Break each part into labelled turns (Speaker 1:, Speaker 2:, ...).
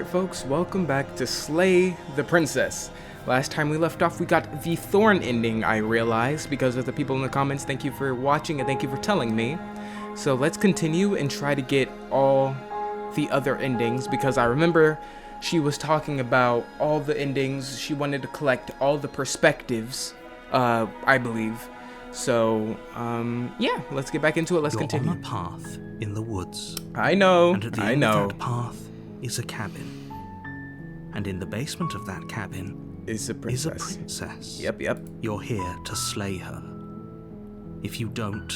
Speaker 1: Alright folks, welcome back to Slay the Princess. Last time we left off, we got the Thorn ending, I realized, because of the people in the comments. Thank you for watching and thank you for telling me. So let's continue and try to get all the other endings, because I remember she was talking about all the endings. She wanted to collect all the perspectives, I believe. So, yeah, let's get back into it. Let's continue.
Speaker 2: On a path in the woods.
Speaker 1: I know,
Speaker 2: and at the end of that path is a cabin. And in the basement of that cabin
Speaker 1: is a princess. Yep.
Speaker 2: You're here to slay her. If you don't,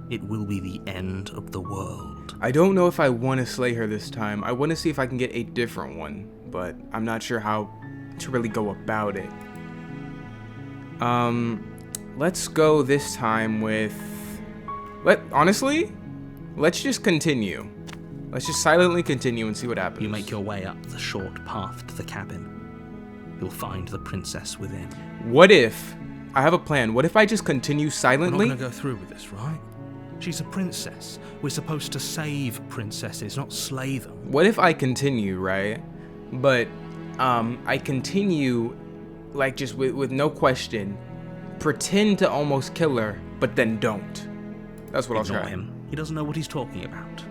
Speaker 2: it will be the end of the world.
Speaker 1: I don't know if I want to slay her this time. I want to see if I can get a different one, but I'm not sure how to really go about it. Let's go this time with... Honestly, let's just continue. Let's just silently continue and see what happens.
Speaker 2: You make your way up the short path to the cabin. You'll find the princess within.
Speaker 1: What if... I have a plan. What if I just continue silently?
Speaker 2: We're not going to go through with this, right? She's a princess. We're supposed to save princesses, not slay them.
Speaker 1: What if I continue, right? But, I continue, like, just with no question, pretend to almost kill her, but then don't. That's what I'll try.
Speaker 2: Him. He doesn't know what he's talking about.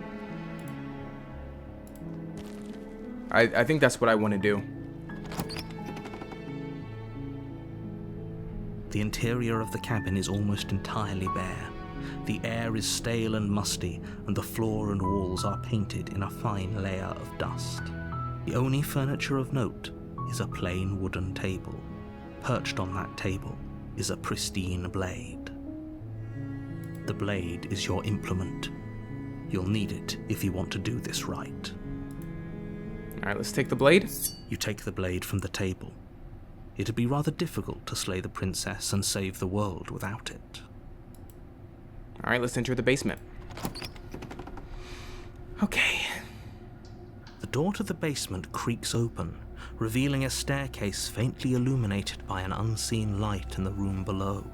Speaker 1: I think that's what I want to do.
Speaker 2: The interior of the cabin is almost entirely bare. The air is stale and musty, and the floor and walls are painted in a fine layer of dust. The only furniture of note is a plain wooden table. Perched on that table is a pristine blade. The blade is your implement. You'll need it if you want to do this right.
Speaker 1: Alright, let's take the blade.
Speaker 2: You take the blade from the table. It'd be rather difficult to slay the princess and save the world without it.
Speaker 1: Alright, let's enter the basement. Okay.
Speaker 2: The door to the basement creaks open, revealing a staircase faintly illuminated by an unseen light in the room below.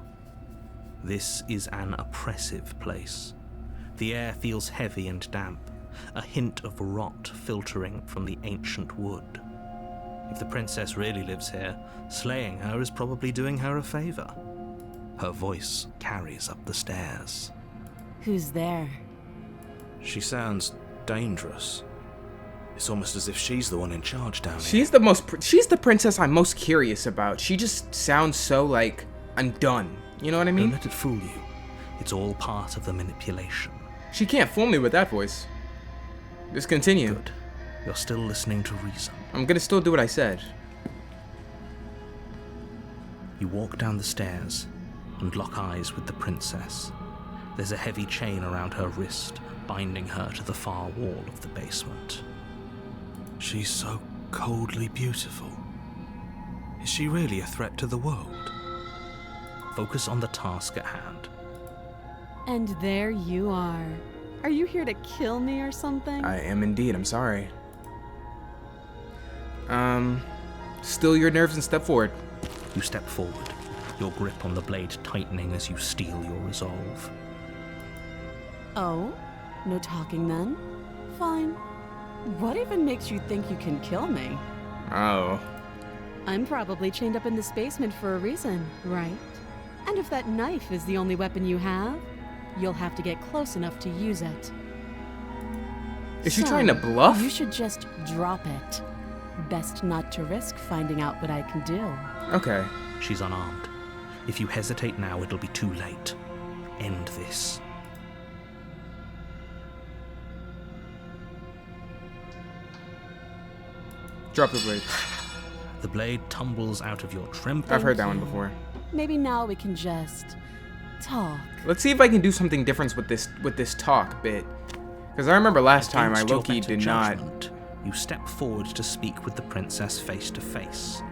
Speaker 2: This is an oppressive place. The air feels heavy and damp, a hint of rot filtering from the ancient wood. If the princess really lives here, slaying her is probably doing her a favor. Her voice carries up the stairs.
Speaker 3: Who's there?
Speaker 4: She sounds dangerous. It's almost as if she's the one in charge down here.
Speaker 1: She's the princess I'm most curious about. She just sounds so like, I'm done. You know what I mean?
Speaker 2: Don't let it fool you. It's all part of the manipulation.
Speaker 1: She can't fool me with that voice. Just continue.
Speaker 2: Good. You're still listening to reason.
Speaker 1: I'm gonna still do what I said.
Speaker 2: You walk down the stairs and lock eyes with the princess. There's a heavy chain around her wrist, binding her to the far wall of the basement.
Speaker 4: She's so coldly beautiful. Is she really a threat to the world?
Speaker 2: Focus on the task at hand.
Speaker 3: And there you are. Are you here to kill me or something?
Speaker 1: I am indeed, I'm sorry. Still your nerves and step forward.
Speaker 2: You step forward, your grip on the blade tightening as you steel your resolve.
Speaker 3: Oh? No talking then? Fine. What even makes you think you can kill me?
Speaker 1: Oh.
Speaker 3: I'm probably chained up in this basement for a reason, right? And if that knife is the only weapon you have, you'll have to get close enough to use it.
Speaker 1: Is she trying to bluff?
Speaker 3: You should just drop it. Best not to risk finding out what I can do.
Speaker 1: Okay.
Speaker 2: She's unarmed. If you hesitate now, it'll be too late. End this.
Speaker 1: Drop the blade.
Speaker 2: The blade tumbles out of your trembling.
Speaker 1: I've heard that one before.
Speaker 3: Maybe now we can just talk.
Speaker 1: Let's see if I can do something different with this talk bit. Because I remember last time I low-key did not.
Speaker 2: You step forward to speak with the princess face to face,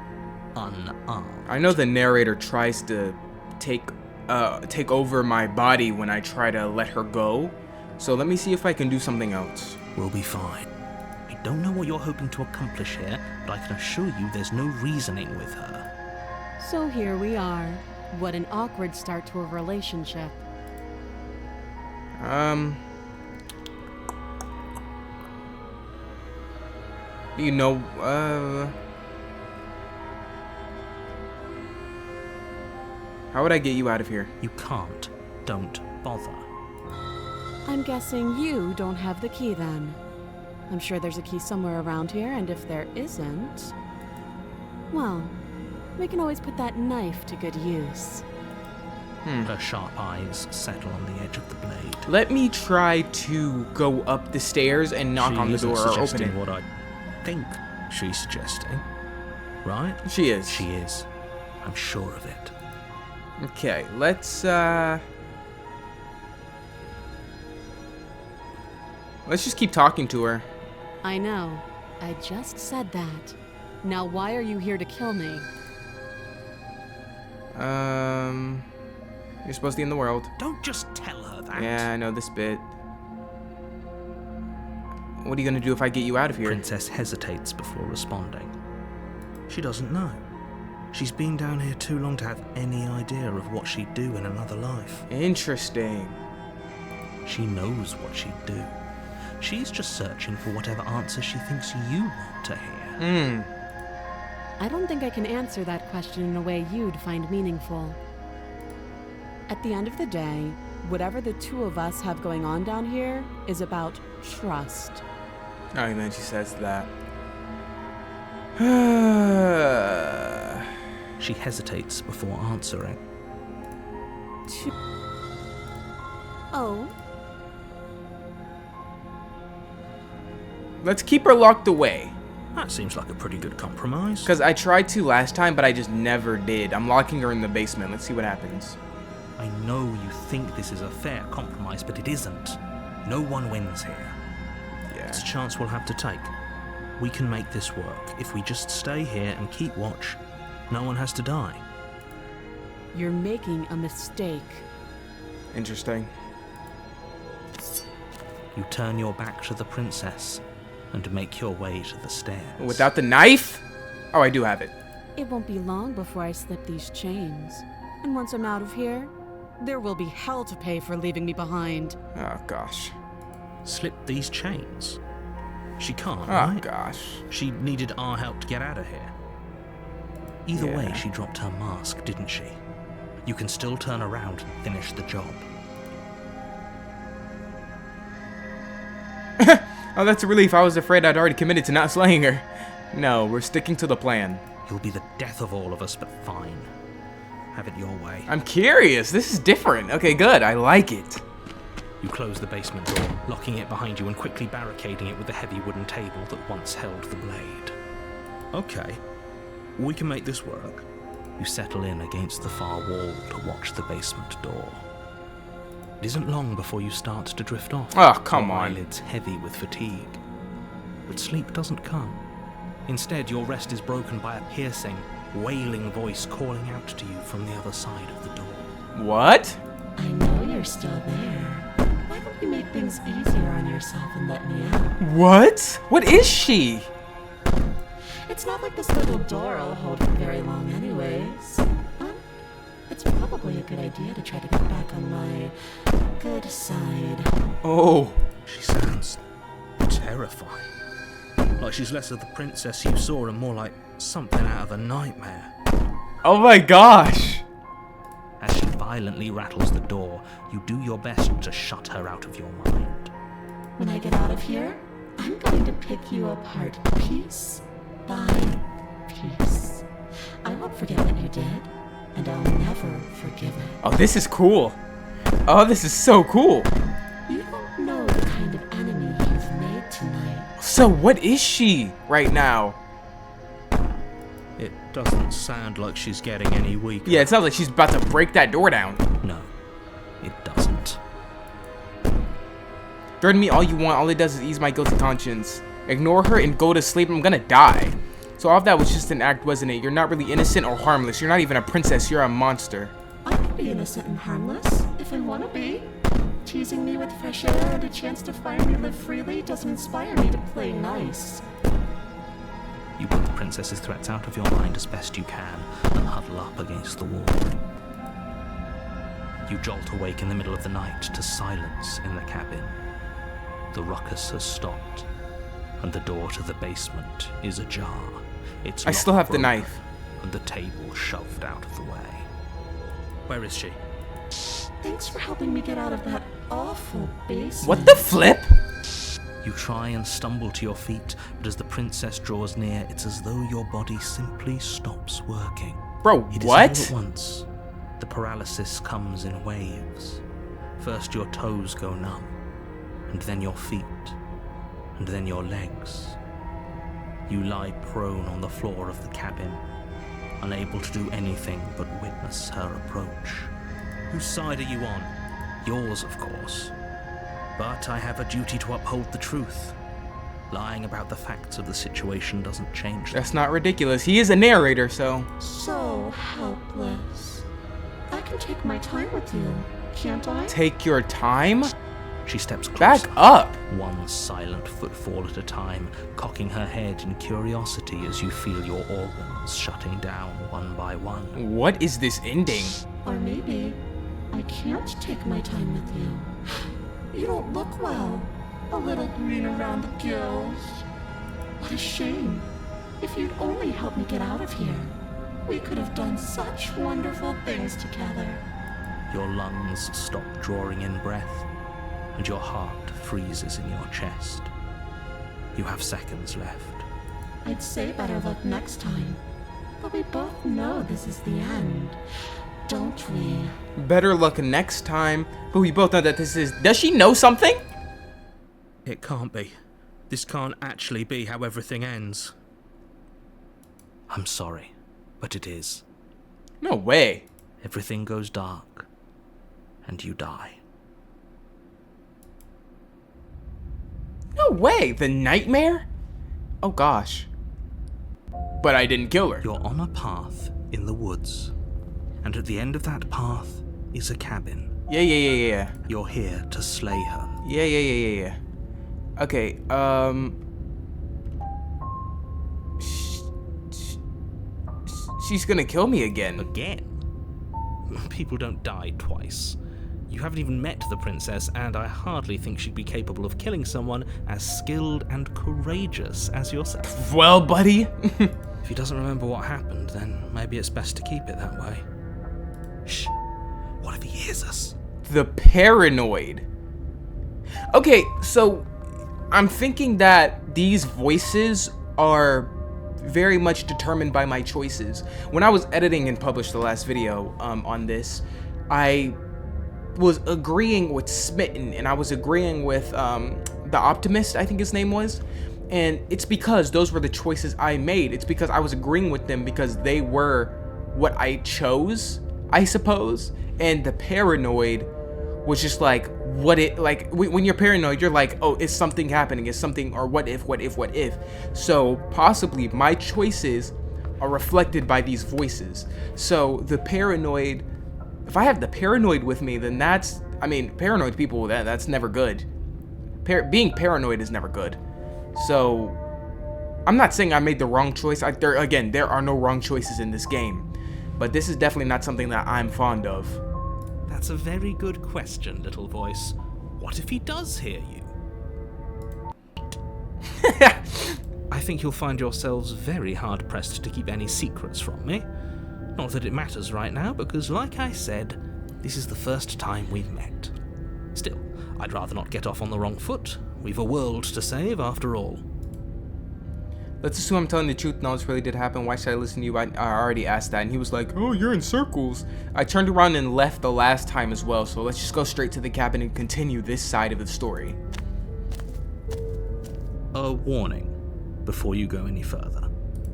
Speaker 2: unarmed.
Speaker 1: I know the narrator tries to take over my body when I try to let her go. So let me see if I can do something else.
Speaker 2: We'll be fine. I don't know what you're hoping to accomplish here, but I can assure you there's no reasoning with her.
Speaker 3: So here we are. What an awkward start to a relationship.
Speaker 1: You know, how would I get you out of here?
Speaker 2: You can't. Don't bother.
Speaker 3: I'm guessing you don't have the key then. I'm sure there's a key somewhere around here, and if there isn't, well, we can always put that knife to good use.
Speaker 2: Her sharp eyes settle on the edge of the blade.
Speaker 1: Let me try to go up the stairs and knock on the door or open it.
Speaker 2: What I think she's suggesting, right?
Speaker 1: She is.
Speaker 2: She is. I'm sure of it.
Speaker 1: Okay, let's just keep talking to her.
Speaker 3: I know. I just said that. Now why are you here to kill me?
Speaker 1: You're supposed to be in the world.
Speaker 2: Don't just tell her that.
Speaker 1: Yeah, I know this bit. What are you gonna do if I get you out of here?
Speaker 2: Princess hesitates before responding. She doesn't know. She's been down here too long to have any idea of what she'd do in another life.
Speaker 1: Interesting.
Speaker 2: She knows what she'd do. She's just searching for whatever answer she thinks you want to hear.
Speaker 3: I don't think I can answer that question in a way you'd find meaningful. At the end of the day, whatever the two of us have going on down here is about trust.
Speaker 1: Oh, and then she says that.
Speaker 2: She hesitates before answering.
Speaker 3: Oh?
Speaker 1: Let's keep her locked away.
Speaker 2: That seems like a pretty good compromise.
Speaker 1: Because I tried to last time, but I just never did. I'm locking her in the basement. Let's see what happens.
Speaker 2: I know you think this is a fair compromise, but it isn't. No one wins here.
Speaker 1: Yeah.
Speaker 2: It's a chance we'll have to take. We can make this work. If we just stay here and keep watch, no one has to die.
Speaker 3: You're making a mistake.
Speaker 1: Interesting.
Speaker 2: You turn your back to the princess and make your way to the stairs.
Speaker 1: Without the knife? Oh, I do have it.
Speaker 3: It won't be long before I slip these chains. And once I'm out of here, there will be hell to pay for leaving me behind.
Speaker 1: Oh, gosh.
Speaker 2: Slip these chains? She can't,
Speaker 1: Oh,
Speaker 2: right?
Speaker 1: gosh.
Speaker 2: She needed our help to get out of here. Either way,
Speaker 1: Yeah.
Speaker 2: she dropped her mask, didn't she? You can still turn around and finish the job.
Speaker 1: Oh, that's a relief. I was afraid I'd already committed to not slaying her. No, we're sticking to the plan.
Speaker 2: You'll be the death of all of us, but fine. Have it your way.
Speaker 1: I'm curious. This is different. Okay, good. I like it.
Speaker 2: You close the basement door, locking it behind you and quickly barricading it with the heavy wooden table that once held the blade. Okay, we can make this work. You settle in against the far wall to watch the basement door. It isn't long before you start to drift off.
Speaker 1: Oh, come
Speaker 2: your
Speaker 1: on.
Speaker 2: eyelids heavy with fatigue. But sleep doesn't come. Instead, your rest is broken by a piercing, wailing voice calling out to you from the other side of the door.
Speaker 1: What?
Speaker 5: I know you're still there. Why don't you make things easier on yourself and let me out?
Speaker 1: What? What is she?
Speaker 5: It's not like this little door will hold for very long anyways. It's probably a good idea to try to get back on my good side.
Speaker 1: Oh.
Speaker 2: She sounds terrifying. Like she's less of the princess you saw and more like something out of a nightmare.
Speaker 1: Oh my gosh.
Speaker 2: As she violently rattles the door, you do your best to shut her out of your mind.
Speaker 5: When I get out of here, I'm going to pick you apart piece by piece. I won't forget what you did, and I'll never forgive it.
Speaker 1: Oh, this is cool. Oh, this is so cool.
Speaker 5: You don't know the kind of enemy you've made tonight.
Speaker 1: So what is she right now?
Speaker 2: It doesn't sound like she's getting any weaker.
Speaker 1: Yeah, it sounds like she's about to break that door down.
Speaker 2: No, it doesn't.
Speaker 1: Threaten me all you want. All it does is ease my guilty conscience. Ignore her and go to sleep. I'm gonna die. So all of that was just an act, wasn't it? You're not really innocent or harmless. You're not even a princess. You're a monster.
Speaker 5: I can be innocent and harmless, if I want to be. Teasing me with fresh air and a chance to finally live freely doesn't inspire me to play nice.
Speaker 2: You put the princess's threats out of your mind as best you can and huddle up against the wall. You jolt awake in the middle of the night to silence in the cabin. The ruckus has stopped, and the door to the basement is ajar. It's
Speaker 1: I still have the
Speaker 2: broken,
Speaker 1: knife.
Speaker 2: and the table shoved out of the way. Where is she?
Speaker 5: Thanks for helping me get out of that awful basement.
Speaker 1: What the flip?
Speaker 2: You try and stumble to your feet, but as the princess draws near, it's as though your body simply stops working.
Speaker 1: Bro,
Speaker 2: It is
Speaker 1: what?
Speaker 2: all at once. The paralysis comes in waves. First your toes go numb, and then your feet, and then your legs. You lie prone on the floor of the cabin, unable to do anything but witness her approach. Whose side are you on? Yours, of course. But I have a duty to uphold the truth. Lying about the facts of the situation doesn't change them.
Speaker 1: That's not ridiculous. He is a narrator, so...
Speaker 5: So helpless. I can take my time with you, can't I?
Speaker 1: Take your time?
Speaker 2: She steps closer.
Speaker 1: Back up!
Speaker 2: One silent footfall at a time, cocking her head in curiosity as you feel your organs shutting down one by one.
Speaker 1: What is this ending?
Speaker 5: Or maybe I can't take my time with you. You don't look well. A little green around the gills. What a shame. If you'd only helped me get out of here, we could have done such wonderful things together.
Speaker 2: Your lungs stop drawing in breath, and your heart freezes in your chest. You have seconds left.
Speaker 5: I'd say better luck next time, but we both know this is the end, don't we?
Speaker 1: Better luck next time. But we both know that this is... Does she know something?
Speaker 2: It can't be. This can't actually be how everything ends. I'm sorry, but it is.
Speaker 1: No way.
Speaker 2: Everything goes dark, and you die.
Speaker 1: No way. The nightmare? Oh gosh. But I didn't kill her.
Speaker 2: You're on a path in the woods, and at the end of that path is a cabin.
Speaker 1: Yeah.
Speaker 2: You're here to slay her.
Speaker 1: Yeah. Okay, she's gonna kill me again.
Speaker 2: Again? People don't die twice. You haven't even met the princess, and I hardly think she'd be capable of killing someone as skilled and courageous as yourself.
Speaker 1: Well, buddy.
Speaker 2: If he doesn't remember what happened, then maybe it's best to keep it that way. Shh. What if he hears us?
Speaker 1: The paranoid. Okay, so I'm thinking that these voices are very much determined by my choices. When I was editing and published the last video on this, I was agreeing with Smitten, and I was agreeing with the Optimist, I think his name was. And it's because those were the choices I made. It's because I was agreeing with them because they were what I chose, I suppose. And the paranoid was just like, when you're paranoid, you're like, oh, is something happening? Is something, or what if? So possibly my choices are reflected by these voices. So the paranoid, if I have the paranoid with me, then paranoid people, that's never good. Being paranoid is never good. So I'm not saying I made the wrong choice. There are no wrong choices in this game, but this is definitely not something that I'm fond of.
Speaker 2: That's a very good question, little voice. What if he does hear you? I think you'll find yourselves very hard-pressed to keep any secrets from me. Not that it matters right now, because like I said, this is the first time we've met. Still, I'd rather not get off on the wrong foot. We've a world to save, after all.
Speaker 1: Let's assume I'm telling the truth. No, this really did happen. Why should I listen to you? I already asked that, and he was like, oh, you're in circles. I turned around and left the last time as well, so let's just go straight to the cabin and continue this side of the story.
Speaker 2: A warning before you go any further.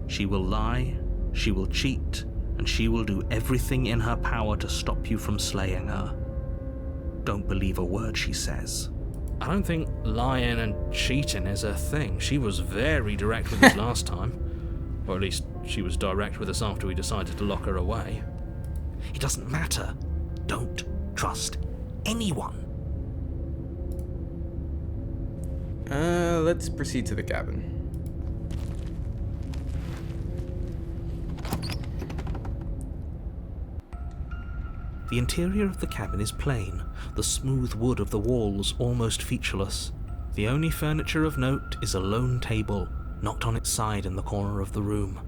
Speaker 2: She will lie, she will cheat, and she will do everything in her power to stop you from slaying her. Don't believe a word she says. I don't think lying and cheating is a thing. She was very direct with us last time. Or at least she was direct with us after we decided to lock her away. It doesn't matter. Don't trust anyone.
Speaker 1: Let's proceed to the cabin.
Speaker 2: The interior of the cabin is plain, the smooth wood of the walls almost featureless. The only furniture of note is a lone table, knocked on its side in the corner of the room.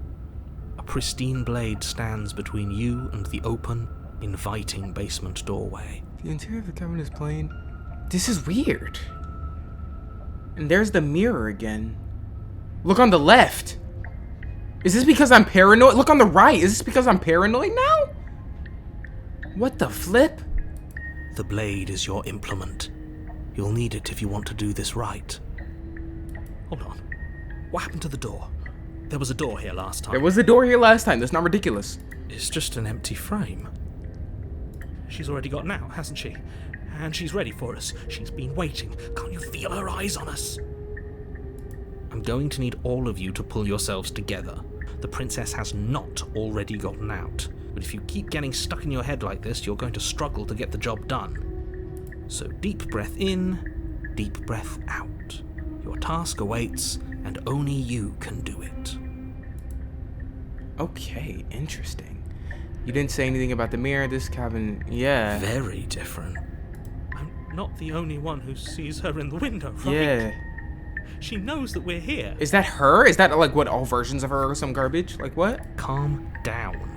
Speaker 2: A pristine blade stands between you and the open, inviting basement doorway.
Speaker 1: The interior of the cabin is plain. This is weird. And there's the mirror again. Look on the left. Is this because I'm paranoid? Look on the right. Is this because I'm paranoid now? What the flip?
Speaker 2: The blade is your implement. You'll need it if you want to do this right. Hold on. What happened to the door? There was a door here last time.
Speaker 1: There was a door here last time. That's not ridiculous.
Speaker 2: It's just an empty frame. She's already gotten out, hasn't she? And she's ready for us. She's been waiting. Can't you feel her eyes on us? I'm going to need all of you to pull yourselves together. The princess has not already gotten out. But if you keep getting stuck in your head like this, you're going to struggle to get the job done. So deep breath in, deep breath out. Your task awaits, and only you can do it.
Speaker 1: Okay, interesting. You didn't say anything about the mirror, this cabin, yeah.
Speaker 2: Very different. I'm not the only one who sees her in the window, right?
Speaker 1: Yeah.
Speaker 2: She knows that we're here.
Speaker 1: Is that her? Is that like what, all versions of her or some garbage? Like what?
Speaker 2: Calm down.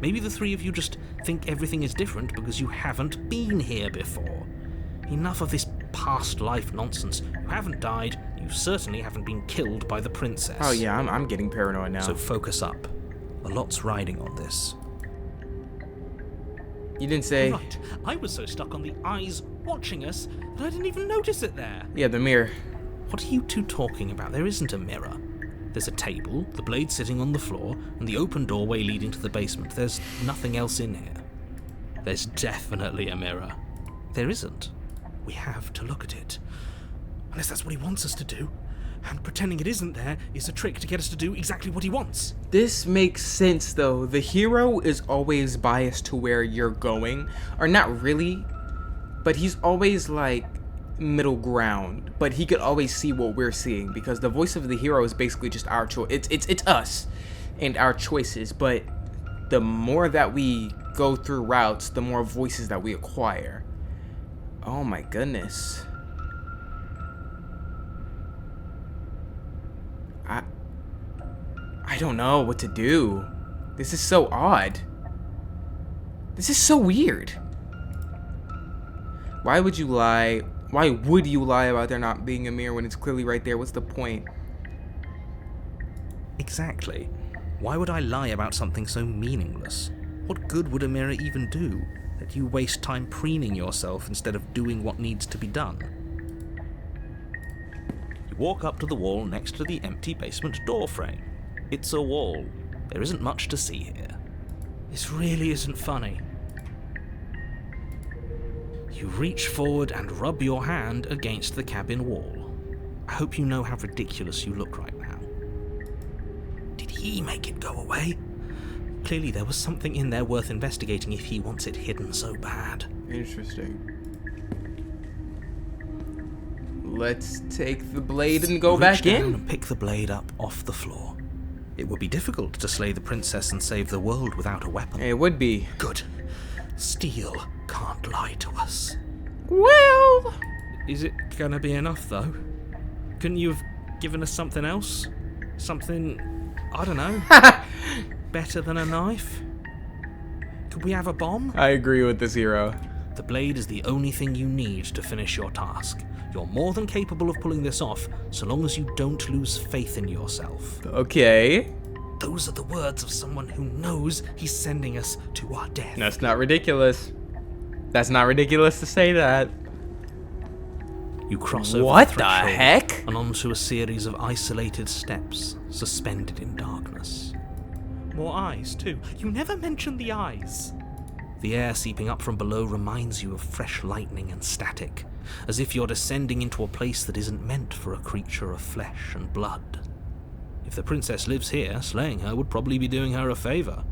Speaker 2: Maybe the three of you just think everything is different because you haven't been here before. Enough of this past life nonsense. You haven't died. You certainly haven't been killed by the princess.
Speaker 1: Oh yeah, I'm getting paranoid now.
Speaker 2: So focus up. A lot's riding on this.
Speaker 1: You didn't say...
Speaker 2: Right. I was so stuck on the eyes watching us that I didn't even notice it there.
Speaker 1: Yeah, the mirror.
Speaker 2: What are you two talking about? There isn't a mirror. There's a table, the blade sitting on the floor, and the open doorway leading to the basement. There's nothing else in here. There's definitely a mirror. There isn't. We have to look at it. Unless that's what he wants us to do. And pretending it isn't there is a trick to get us to do exactly what he wants.
Speaker 1: This makes sense though. The hero is always biased to where you're going. Or not really, but he's always like middle ground. But he could always see what we're seeing because the voice of the hero is basically just our choice. It's us and our choices. But the more that we go through routes, the more voices that we acquire. Oh my goodness. I don't know what to do. This is so odd. This is so weird. Why would you lie? Why would you lie about there not being a mirror when it's clearly right there? What's the point?
Speaker 2: Exactly. Why would I lie about something so meaningless? What good would a mirror even do? That you waste time preening yourself instead of doing what needs to be done. You walk up to the wall next to the empty basement door frame. It's a wall. There isn't much to see here. This really isn't funny. You reach forward and rub your hand against the cabin wall. I hope you know how ridiculous you look right now. Did he make it go away? Clearly there was something in there worth investigating if he wants it hidden so bad.
Speaker 1: Interesting. Let's take the blade and go back
Speaker 2: Reach down
Speaker 1: in.
Speaker 2: and pick the blade up off the floor. It would be difficult to slay the princess and save the world without a weapon.
Speaker 1: It would be.
Speaker 2: Good. Steel can't lie to us.
Speaker 1: Well,
Speaker 2: Is it gonna be enough, though? Couldn't you have given us something else? Something, I don't know, better than a knife? Could we have a bomb?
Speaker 1: I agree with this hero.
Speaker 2: The blade is the only thing you need to finish your task. You're more than capable of pulling this off, so long as you don't lose faith in yourself.
Speaker 1: Okay.
Speaker 2: Those are the words of someone who knows he's sending us to our death.
Speaker 1: That's not ridiculous. That's not ridiculous to say that.
Speaker 2: You cross over
Speaker 1: What
Speaker 2: the
Speaker 1: the
Speaker 2: threshold
Speaker 1: heck?
Speaker 2: and onto a series of isolated steps, suspended in darkness. More eyes, too. You never mention the eyes. The air seeping up from below reminds you of fresh lightning and static, as if you're descending into a place that isn't meant for a creature of flesh and blood. If the princess lives here, slaying her would probably be doing her a favor.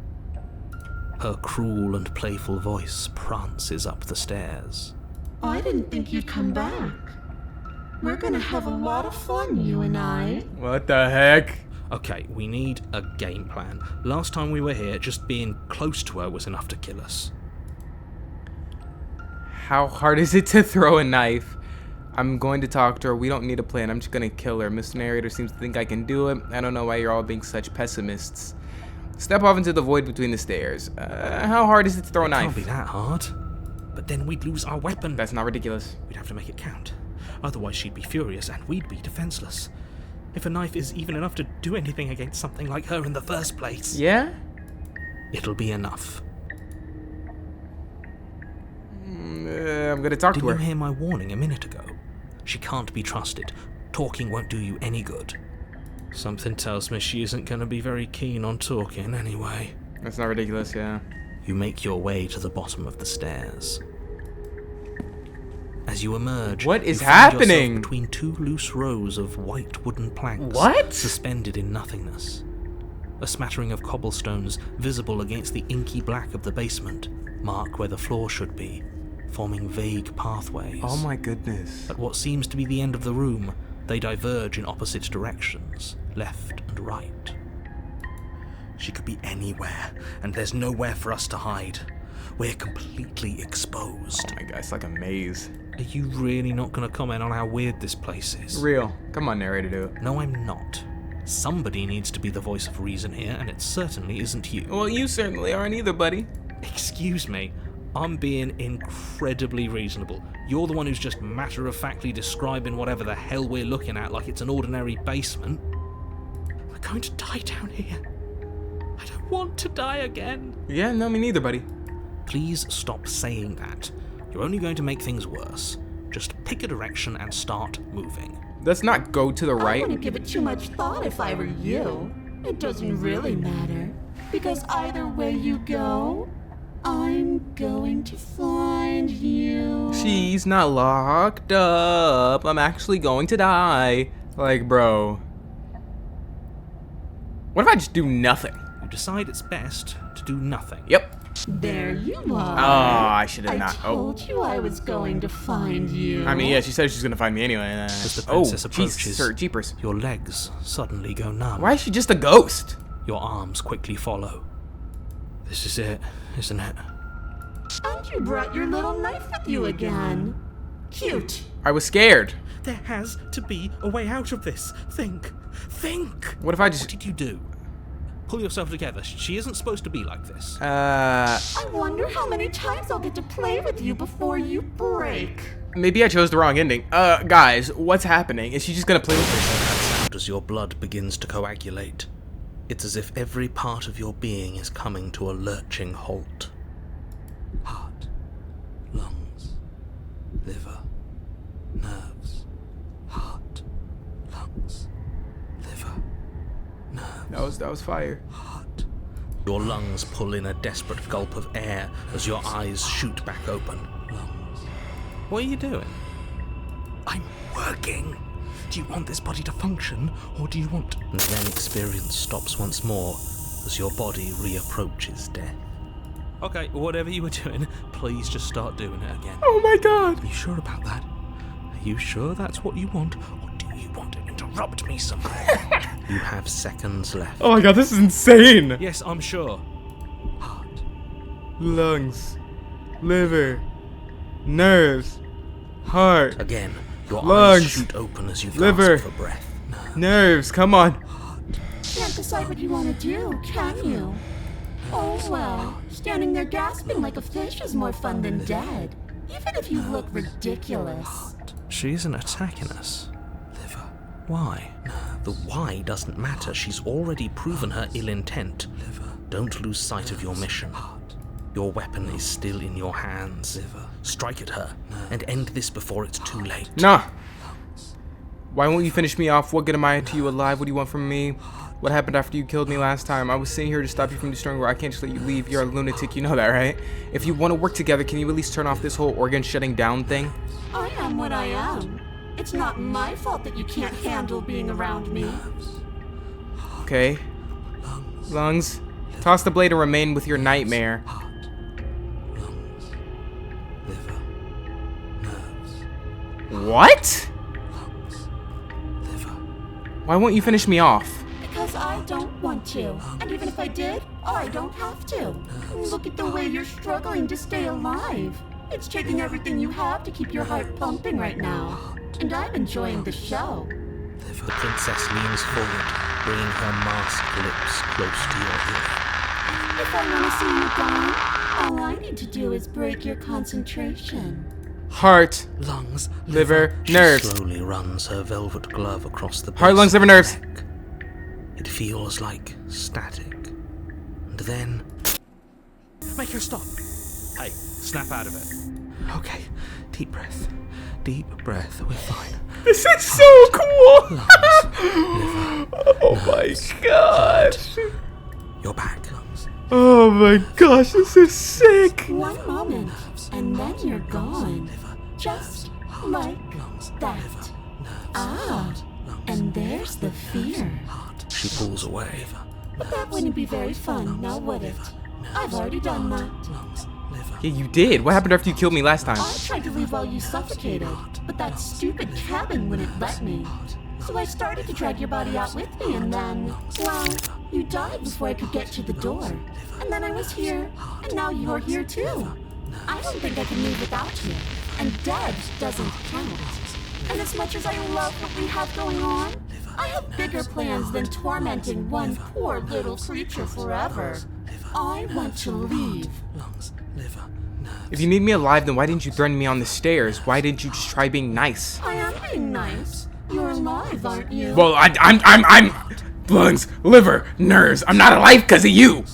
Speaker 2: Her cruel and playful voice prances up the stairs.
Speaker 5: I didn't think you'd come back. We're gonna have a lot of fun, you and I.
Speaker 1: What the heck?
Speaker 2: Okay, we need a game plan. Last time we were here, just being close to her was enough to kill us.
Speaker 1: How hard is it to throw a knife? I'm going to talk to her. We don't need a plan. I'm just gonna kill her. Mr. Narrator seems to think I can do it. I don't know why you're all being such pessimists. Step off into the void between the stairs. How hard is it to throw a knife?
Speaker 2: Can't be that hard. But then we'd lose our weapon.
Speaker 1: That's not ridiculous.
Speaker 2: We'd have to make it count. Otherwise she'd be furious and we'd be defenseless. If a knife is even enough to do anything against something like her in the first place.
Speaker 1: Yeah?
Speaker 2: It'll be enough.
Speaker 1: I'm gonna talk to
Speaker 2: Didn't
Speaker 1: her.
Speaker 2: you hear my warning a minute ago? She can't be trusted. Talking won't do you any good. Something tells me she isn't going to be very keen on talking anyway.
Speaker 1: That's not ridiculous, yeah.
Speaker 2: You make your way to the bottom of the stairs. As you emerge,
Speaker 1: What is
Speaker 2: you find yourself
Speaker 1: happening?
Speaker 2: between two loose rows of white wooden planks,
Speaker 1: What?
Speaker 2: suspended in nothingness. A smattering of cobblestones visible against the inky black of the basement mark where the floor should be, forming vague pathways.
Speaker 1: Oh my goodness.
Speaker 2: At what seems to be the end of the room, they diverge in opposite directions, left and right. She could be anywhere, and there's nowhere for us to hide. We're completely exposed.
Speaker 1: Oh my god, it's like a maze.
Speaker 2: Are you really not going to comment on how weird this place is?
Speaker 1: Real. Come on, narrator, do it.
Speaker 2: No, I'm not. Somebody needs to be the voice of reason here, and it certainly isn't you.
Speaker 1: Well, you certainly aren't either, buddy.
Speaker 2: Excuse me, I'm being incredibly reasonable. You're the one who's just matter-of-factly describing whatever the hell we're looking at like it's an ordinary basement. We're going to die down here. I don't want to die again.
Speaker 1: Yeah, no, me neither, buddy.
Speaker 2: Please stop saying that. You're only going to make things worse. Just pick a direction and start moving.
Speaker 1: Let's not go to the
Speaker 5: I
Speaker 1: right.
Speaker 5: wouldn't give it too much thought if I were you. It doesn't really matter. Because either way you go, I'm going to find you.
Speaker 1: She's not locked up. I'm actually going to die. Like, bro. What if I just do nothing?
Speaker 2: You decide it's best to do nothing.
Speaker 1: Yep.
Speaker 5: There you are.
Speaker 1: Oh, I should have
Speaker 5: I
Speaker 1: not.
Speaker 5: told you I was going to find you.
Speaker 1: I mean, yeah, she said she's gonna find me anyway.
Speaker 2: As the
Speaker 1: Oh,
Speaker 2: princess approaches,
Speaker 1: Jesus, sir, jeepers.
Speaker 2: your legs suddenly go numb.
Speaker 1: Why is she just a ghost?
Speaker 2: Your arms quickly follow. This is it, isn't it?
Speaker 5: And you brought your little knife with you again. Cute.
Speaker 1: I was scared.
Speaker 2: There has to be a way out of this. Think.
Speaker 1: What if I
Speaker 2: What
Speaker 1: just...
Speaker 2: did you do? Pull yourself together. She isn't supposed to be like this.
Speaker 5: I wonder how many times I'll get to play with you before you break.
Speaker 1: Maybe I chose the wrong ending. Guys, what's happening? Is she just gonna play with herself?
Speaker 2: As your blood begins to coagulate, it's as if every part of your being is coming to a lurching halt. Heart, lungs, liver, nerves. Heart, lungs, liver, nerves.
Speaker 1: That was fire.
Speaker 2: Heart. Your lungs pull in a desperate gulp of air as your eyes shoot back open. Lungs. What are you doing? I'm working. Do you want this body to function, or do you want... And then experience stops once more as your body reapproaches death. Okay, whatever you were doing, please just start doing it again.
Speaker 1: Oh my god.
Speaker 2: Are you sure about that? Are you sure that's what you want, or do you want to interrupt me somehow? You have seconds left.
Speaker 1: Oh my god, this is insane.
Speaker 2: Yes, I'm sure. Heart.
Speaker 1: Lungs, liver, nerves, heart,
Speaker 2: Again, your
Speaker 1: Lungs.
Speaker 2: eyes shoot open as you
Speaker 1: Liver.
Speaker 2: gasp for breath.
Speaker 1: nerves, come on.
Speaker 5: Can't decide what you want to do, can you? Oh well, standing there gasping like a fish is more fun than dead. Even if you look ridiculous.
Speaker 2: She isn't attacking us. Liver. Why? The why doesn't matter. She's already proven her ill intent. Liver. Don't lose sight of your mission. Your weapon is still in your hands. Liver. Strike at her and end this before it's too late.
Speaker 1: Nah. Why won't you finish me off? What good am I to you alive? What do you want from me? What happened after you killed me last time? I was sitting here to stop you from destroying her. I can't just let you leave. You're a lunatic. You know that, right? If you want to work together, can you at least turn off this whole organ shutting down thing?
Speaker 5: I am what I am. It's not my fault that you can't handle being around me.
Speaker 1: Okay. Lungs. Toss the blade and remain with your nightmare.
Speaker 2: Lungs. Liver. Nerves.
Speaker 1: What?
Speaker 2: Lungs. Liver.
Speaker 1: Why won't you finish me off?
Speaker 5: Because I don't want to. And even if I did, I don't have to. Look at the way you're struggling to stay alive. It's taking everything you have to keep your heart pumping right now. And I'm enjoying the show.
Speaker 2: The princess leans forward, bringing her masked lips close to your ear.
Speaker 5: If I want to see you gone, all I need to do is break your concentration.
Speaker 1: Heart,
Speaker 2: Lungs,
Speaker 1: liver,
Speaker 2: She
Speaker 1: nerves.
Speaker 2: slowly runs her velvet glove across the
Speaker 1: Heart,
Speaker 2: base
Speaker 1: lungs,
Speaker 2: of
Speaker 1: liver,
Speaker 2: your
Speaker 1: nerves.
Speaker 2: neck. It feels like static. And then... Make her stop! Hey, snap out of it. Okay, deep breath. Deep breath, we're fine.
Speaker 1: This is so cool!
Speaker 2: Lungs, liver,
Speaker 1: Oh my gosh!
Speaker 2: your back.
Speaker 1: Oh my gosh, this is sick!
Speaker 5: One moment, and then you're gone. Just like that. Ah, and there's the fear.
Speaker 2: She pulls away.
Speaker 5: But that wouldn't be very fun, now would it? I've already done that.
Speaker 1: Yeah, you did. What happened after you killed me last time?
Speaker 5: I tried to leave while you suffocated, but that stupid cabin wouldn't let me. So I started to drag your body out with me, and then, well, you died before I could get to the door. And then I was here, and now you're here too. I don't think I can leave without you, and dead doesn't count. And as much as I love what we have going on, I have bigger plans than tormenting one poor little creature forever. I want to leave.
Speaker 1: If you need me alive, then why didn't you threaten me on the stairs? Why didn't you just try being nice?
Speaker 5: I am being nice. You're alive, aren't you?
Speaker 1: Well, I'm lungs, liver, nerves. I'm not alive because of you.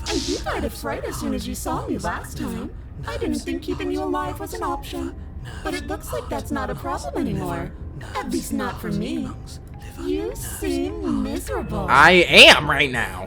Speaker 5: And you died of fright as soon as you saw me last time. I didn't think keeping you alive was an option. But it looks like that's not a problem anymore. At least not for me. You seem miserable.
Speaker 1: I am right now.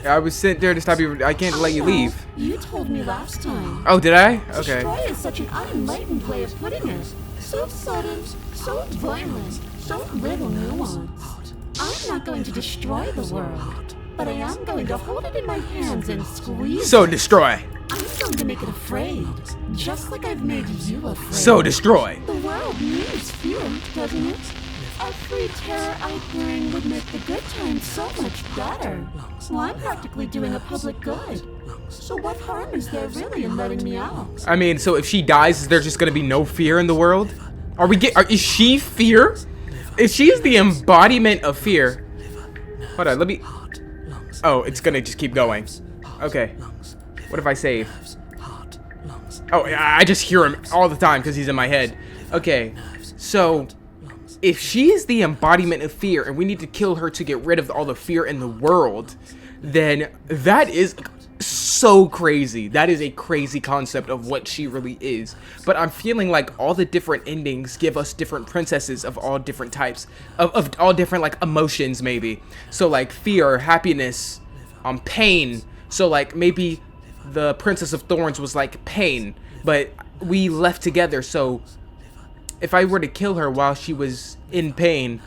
Speaker 1: I was sent there to stop you. I can't let you leave.
Speaker 5: You told me last time.
Speaker 1: Oh, did I? Okay.
Speaker 5: Destroy is such an unenlightened way of putting it. So sudden, so violent, so little nuanced. I'm not going to destroy the world, but I am going to hold it in my hands and squeeze
Speaker 1: So
Speaker 5: it.
Speaker 1: destroy.
Speaker 5: I'm going to make it afraid, just like I've made you afraid.
Speaker 1: So destroy.
Speaker 5: The world needs fear, doesn't it? Every terror I bring would make the good times so much better. Well, I'm practically doing a public good. So what harm is there really in letting me out?
Speaker 1: I mean, so if she dies, is there just gonna be no fear in the world? Is she fear? If she's the embodiment of fear. Hold on, let me. Oh, it's gonna just keep going. Okay. What if I save? Oh, I just hear him all the time because he's in my head. Okay, so if she is the embodiment of fear and we need to kill her to get rid of all the fear in the world, then that is so crazy. That is a crazy concept of what she really is. But I'm feeling like all the different endings give us different princesses of all different types, of all different like emotions maybe. So like fear, happiness, pain. So like maybe the Princess of Thorns was like pain, but we left together. So if I were to kill her while she was in pain,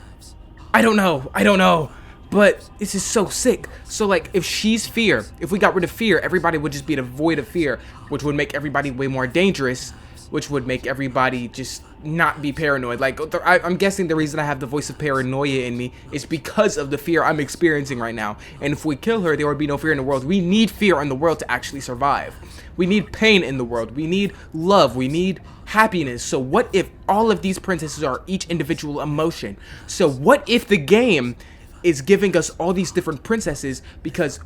Speaker 1: I don't know, but this is so sick. So like if she's fear, if we got rid of fear, everybody would just be devoid of fear, which would make everybody way more dangerous, which would make everybody just not be paranoid. Like I'm guessing the reason I have the voice of paranoia in me is because of the fear I'm experiencing right now. And if we kill her, there would be no fear in the world. We need fear in the world to actually survive. We need pain in the world. We need love. We need happiness. So what if all of these princesses are each individual emotion? So what if the game is giving us all these different princesses because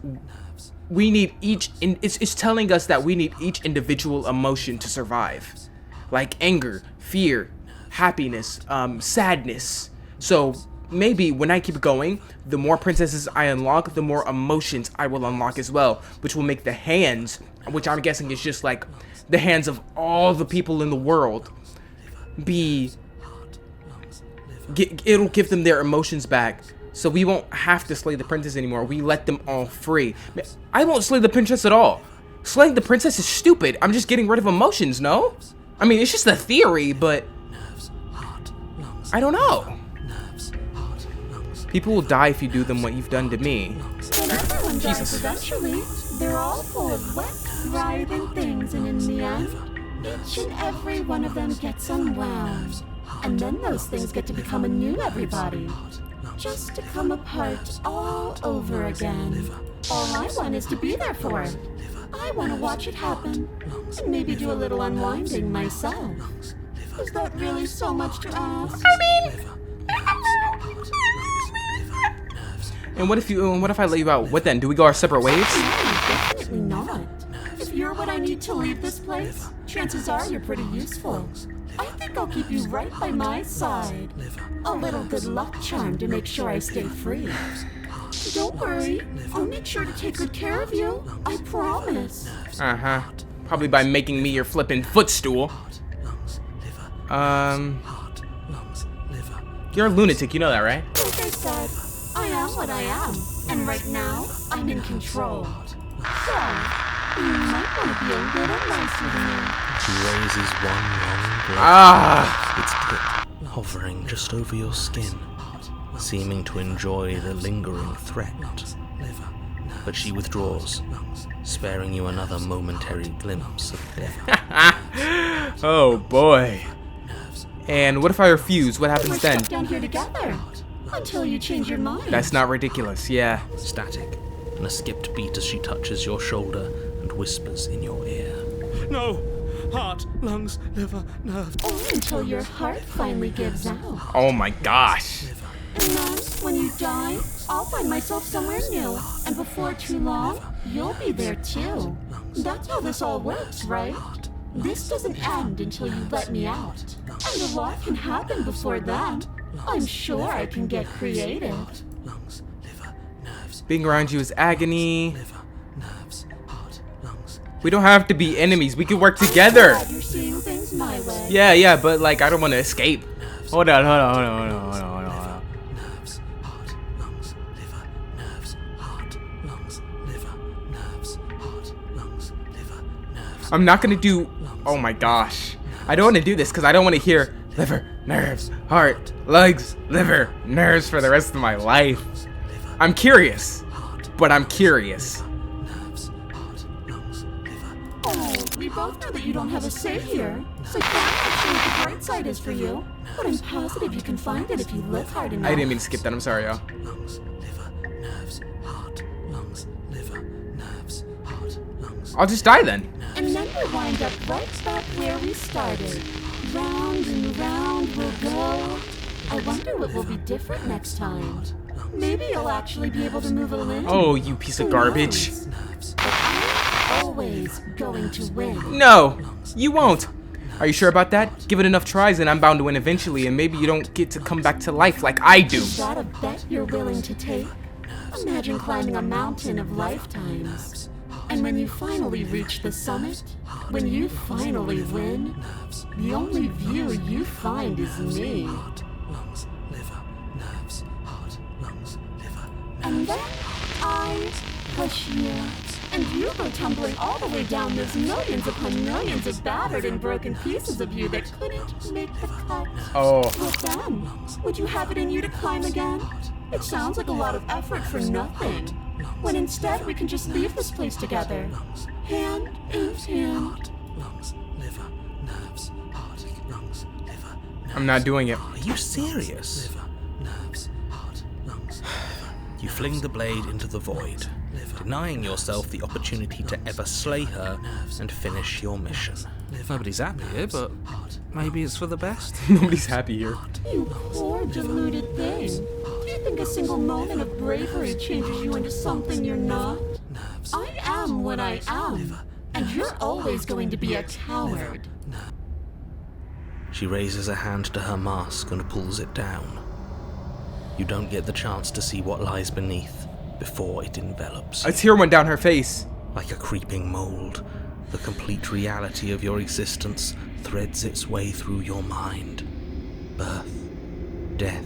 Speaker 1: we need each, it's telling us that we need each individual emotion to survive. Like anger, fear, happiness, sadness. So maybe when I keep going, the more princesses I unlock, the more emotions I will unlock as well, which will make the hands, which I'm guessing is just like the hands of all the people in the world, it'll give them their emotions back. So we won't have to slay the princess anymore. We let them all free. I won't slay the princess at all. Slaying the princess is stupid. I'm just getting rid of emotions, no? I mean, it's just a theory, but I don't know. People will die if you do them what you've done to me.
Speaker 5: But everyone dies eventually. They're all full of wet, writhing things, and in the end, each and every one of them gets unwound. And then those things get to become a new everybody. just to come apart all over again. All I want is to be there for it. I want to watch it happen, and maybe do a little unwinding myself. Is that really so much to ask?
Speaker 1: And what if I let you out? What then? Do we go our separate ways?
Speaker 5: No, definitely not. If you're what I need to leave this place, chances are you're pretty useful. I think I'll keep you right by my side. A little good luck charm to make sure I stay free. Don't worry, I'll make sure to take good care of you. I promise.
Speaker 1: Uh-huh. Probably by making me your flippin' footstool. You're a lunatic, you know that, right?
Speaker 5: Like I said, I am what I am, and right now, I'm in control. So, you might want to be a little nicer to me.
Speaker 2: She raises one long glove, its tip hovering just over your skin, seeming to enjoy the lingering threat. But she withdraws, sparing you another momentary glimpse of death.
Speaker 1: Oh boy. And what if I refuse? What
Speaker 5: We're
Speaker 1: happens then?
Speaker 5: stuck down here together until you change your mind.
Speaker 1: That's not ridiculous, yeah.
Speaker 2: Static, and a skipped beat as she touches your shoulder and whispers in your ear.
Speaker 4: No! Heart, lungs, liver, nerves.
Speaker 5: Only until your heart finally gives out.
Speaker 1: Oh my gosh.
Speaker 5: And then, when you die, I'll find myself somewhere new. And before too long, you'll be there too. That's how this all works, right? This doesn't end until you let me out. And a lot can happen before then. I'm sure I can get creative.
Speaker 1: Being around you is agony. We don't have to be enemies. We can work together.
Speaker 5: Glad you're seeing things my way.
Speaker 1: Yeah, but like I don't want to escape. Hold on. I'm not gonna do. Oh my gosh. I don't want to do this because I don't want to hear liver, nerves, heart, legs, liver, nerves for the rest of my life. I'm curious, but I'm curious.
Speaker 5: Oh, we both know that you don't have a say here. So I can't actually what the bright side is for you. But I'm positive you can find it if you look hard enough.
Speaker 1: I didn't mean to skip that. I'm sorry, y'all. I'll just die then.
Speaker 5: And then we'll wind up right back where we started. Round and round we'll go. I wonder what will be different next time. Maybe you'll actually be able to move a limb.
Speaker 1: Oh, you piece of
Speaker 5: Who
Speaker 1: garbage.
Speaker 5: knows? But I'm always going to win.
Speaker 1: No, you won't. Are you sure about that? Give it enough tries and I'm bound to win eventually, and maybe you don't get to come back to life like I do.
Speaker 5: Is that a bet you're willing to take? Imagine climbing a mountain of lifetimes. And when you finally reach the summit, when you finally win, the only view you find is me. And then I push you, and you go tumbling all the way down those millions upon millions of battered and broken pieces of you that couldn't make the cut.
Speaker 1: Oh.
Speaker 5: What then? Would you have it in you to climb again? It sounds like a lot of effort for nothing. When instead we can just leave this place together, hand in hand.
Speaker 1: I'm not doing it.
Speaker 2: Are you serious? You fling the blade into the void, denying yourself the opportunity to ever slay her and finish your mission.
Speaker 4: Nobody's happy here, but maybe it's for the best.
Speaker 1: Nobody's happy here.
Speaker 5: You poor deluded thing. Do you think a single moment of bravery changes you into something you're not? I am what I am, and you're always going to be a coward.
Speaker 2: She raises a hand to her mask and pulls it down. You don't get the chance to see what lies beneath before it envelops.
Speaker 1: A tear went down her face.
Speaker 2: Like a creeping mold, the complete reality of your existence threads its way through your mind. Birth, death,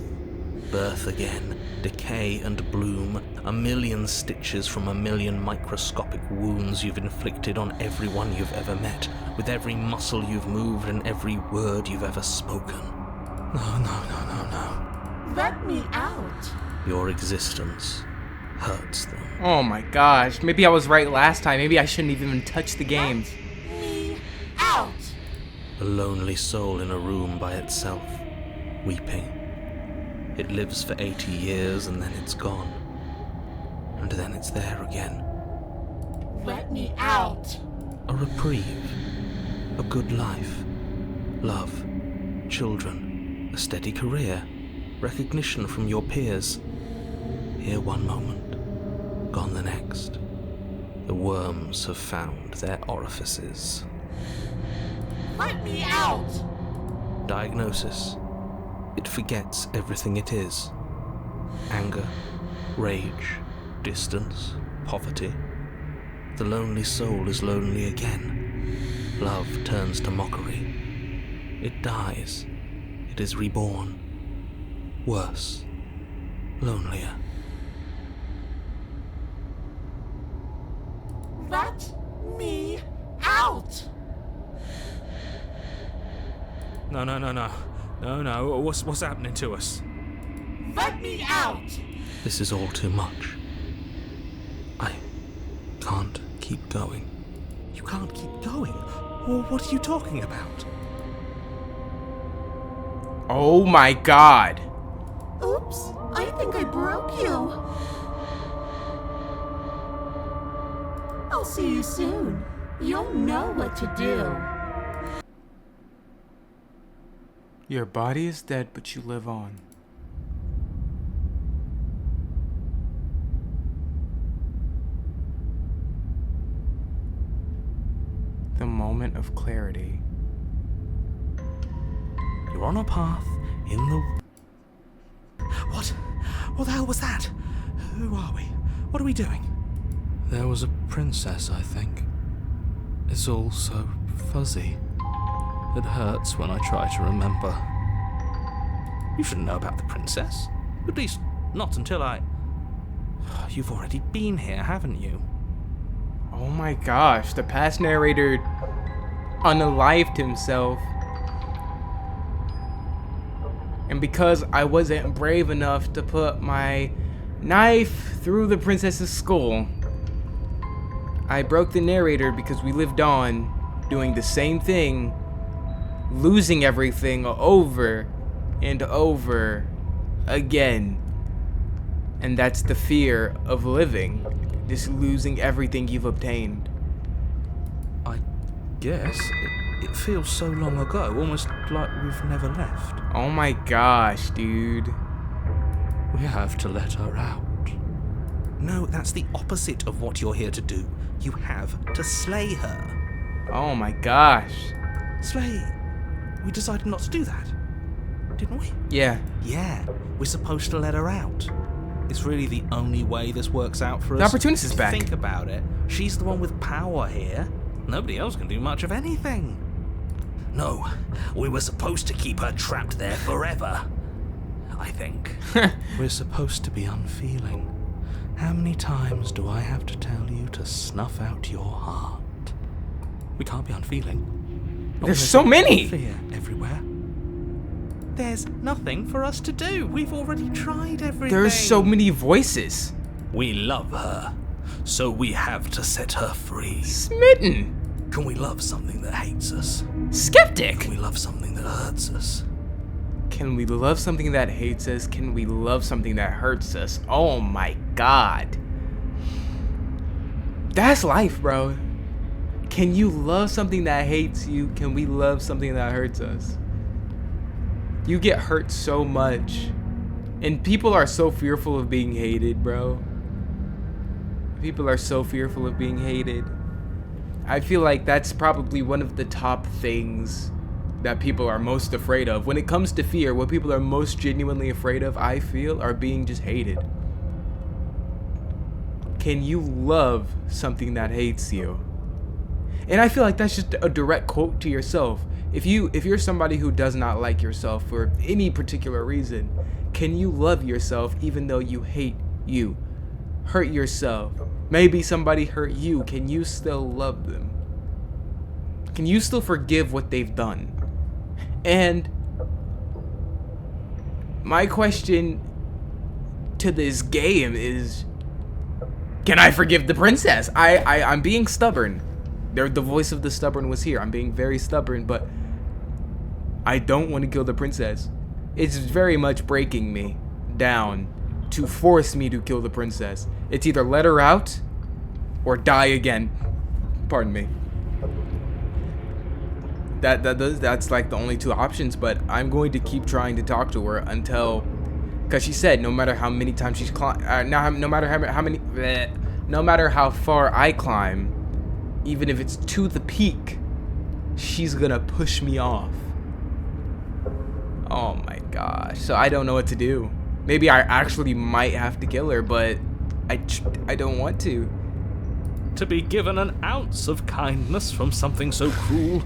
Speaker 2: birth again, decay and bloom, a million stitches from a million microscopic wounds you've inflicted on everyone you've ever met, with every muscle you've moved and every word you've ever spoken.
Speaker 4: No.
Speaker 5: Let me out.
Speaker 2: Your existence hurts them.
Speaker 1: Oh my gosh. Maybe I was right last time. Maybe I shouldn't even touch the game.
Speaker 5: Me out.
Speaker 2: A lonely soul in a room by itself, weeping. It lives for 80 years and then it's gone. And then it's there again.
Speaker 5: Let me out!
Speaker 2: A reprieve. A good life. Love. Children. A steady career. Recognition from your peers. Here one moment, gone the next. The worms have found their orifices.
Speaker 5: Let me out!
Speaker 2: Diagnosis. It forgets everything it is. Anger, rage, distance, poverty. The lonely soul is lonely again. Love turns to mockery. It dies. It is reborn. Worse. Lonelier.
Speaker 5: Let me out!
Speaker 4: No. What's happening to us?
Speaker 5: Let me out!
Speaker 2: This is all too much. I can't keep going.
Speaker 4: You can't keep going? Well, what are you talking about?
Speaker 1: Oh my god.
Speaker 5: Oops, I think I broke you. I'll see you soon. You'll know what to do.
Speaker 1: Your body is dead, but you live on. The moment of clarity.
Speaker 2: You're on a path in the...
Speaker 4: What? What the hell was that? Who are we? What are we doing?
Speaker 2: There was a princess, I think. It's all so fuzzy. It hurts when I try to remember.
Speaker 4: You shouldn't know about the princess. At least, not until I... You've already been here, haven't you?
Speaker 1: Oh my gosh, the past narrator unalived himself. And because I wasn't brave enough to put my knife through the princess's skull, I broke the narrator because we lived on doing the same thing, losing everything over and over again. And that's the fear of living, just losing everything you've obtained.
Speaker 2: I guess it feels so long ago, almost like we've never left.
Speaker 1: Oh my gosh, dude.
Speaker 2: We have to let her out.
Speaker 4: No, that's the opposite of what you're here to do. You have to slay her.
Speaker 1: Oh my gosh.
Speaker 4: Slay? We decided not to do that, didn't we?
Speaker 1: Yeah.
Speaker 4: Yeah, we're supposed to let her out. It's really the only way this works out for us.
Speaker 1: The opportunist is back.
Speaker 4: Think about it. She's the one with power here. Nobody else can do much of anything. No, we were supposed to keep her trapped there forever. I think.
Speaker 2: We're supposed to be unfeeling. How many times do I have to tell you to snuff out your heart?
Speaker 4: We can't be unfeeling.
Speaker 1: There's so many.
Speaker 4: Fear everywhere. There's nothing for us to do. We've already tried everything.
Speaker 1: There's so many voices.
Speaker 2: We love her, so we have to set her free.
Speaker 1: Smitten.
Speaker 2: Can we love something that hates us?
Speaker 1: Skeptic.
Speaker 2: Can we love something that hurts us?
Speaker 1: Can we love something that hates us? Can we love something that hurts us? Oh my god. That's life, bro. Can you love something that hates you? Can we love something that hurts us? You get hurt so much. And people are so fearful of being hated, bro. People are so fearful of being hated. I feel like that's probably one of the top things that people are most afraid of. When it comes to fear, what people are most genuinely afraid of, I feel, are being just hated. Can you love something that hates you? And I feel like that's just a direct quote to yourself. If you're somebody who does not like yourself for any particular reason, can you love yourself even though you hate you? Hurt yourself. Maybe somebody hurt you. Can you still love them? Can you still forgive what they've done? And my question to this game is, can I forgive the princess? I'm being stubborn. The voice of the stubborn was here. I'm being very stubborn, but I don't want to kill the princess. It's very much breaking me. down to force me to kill the princess. It's either let her out or die again. Pardon me. That's like the only two options, but I'm going to keep trying to talk to her until, because she said no matter how many times she's no matter how far I climb, even if it's to the peak, she's gonna push me off. Oh my gosh. So I don't know what to do. Maybe I actually might have to kill her, but I don't want to.
Speaker 4: To be given an ounce of kindness from something so cruel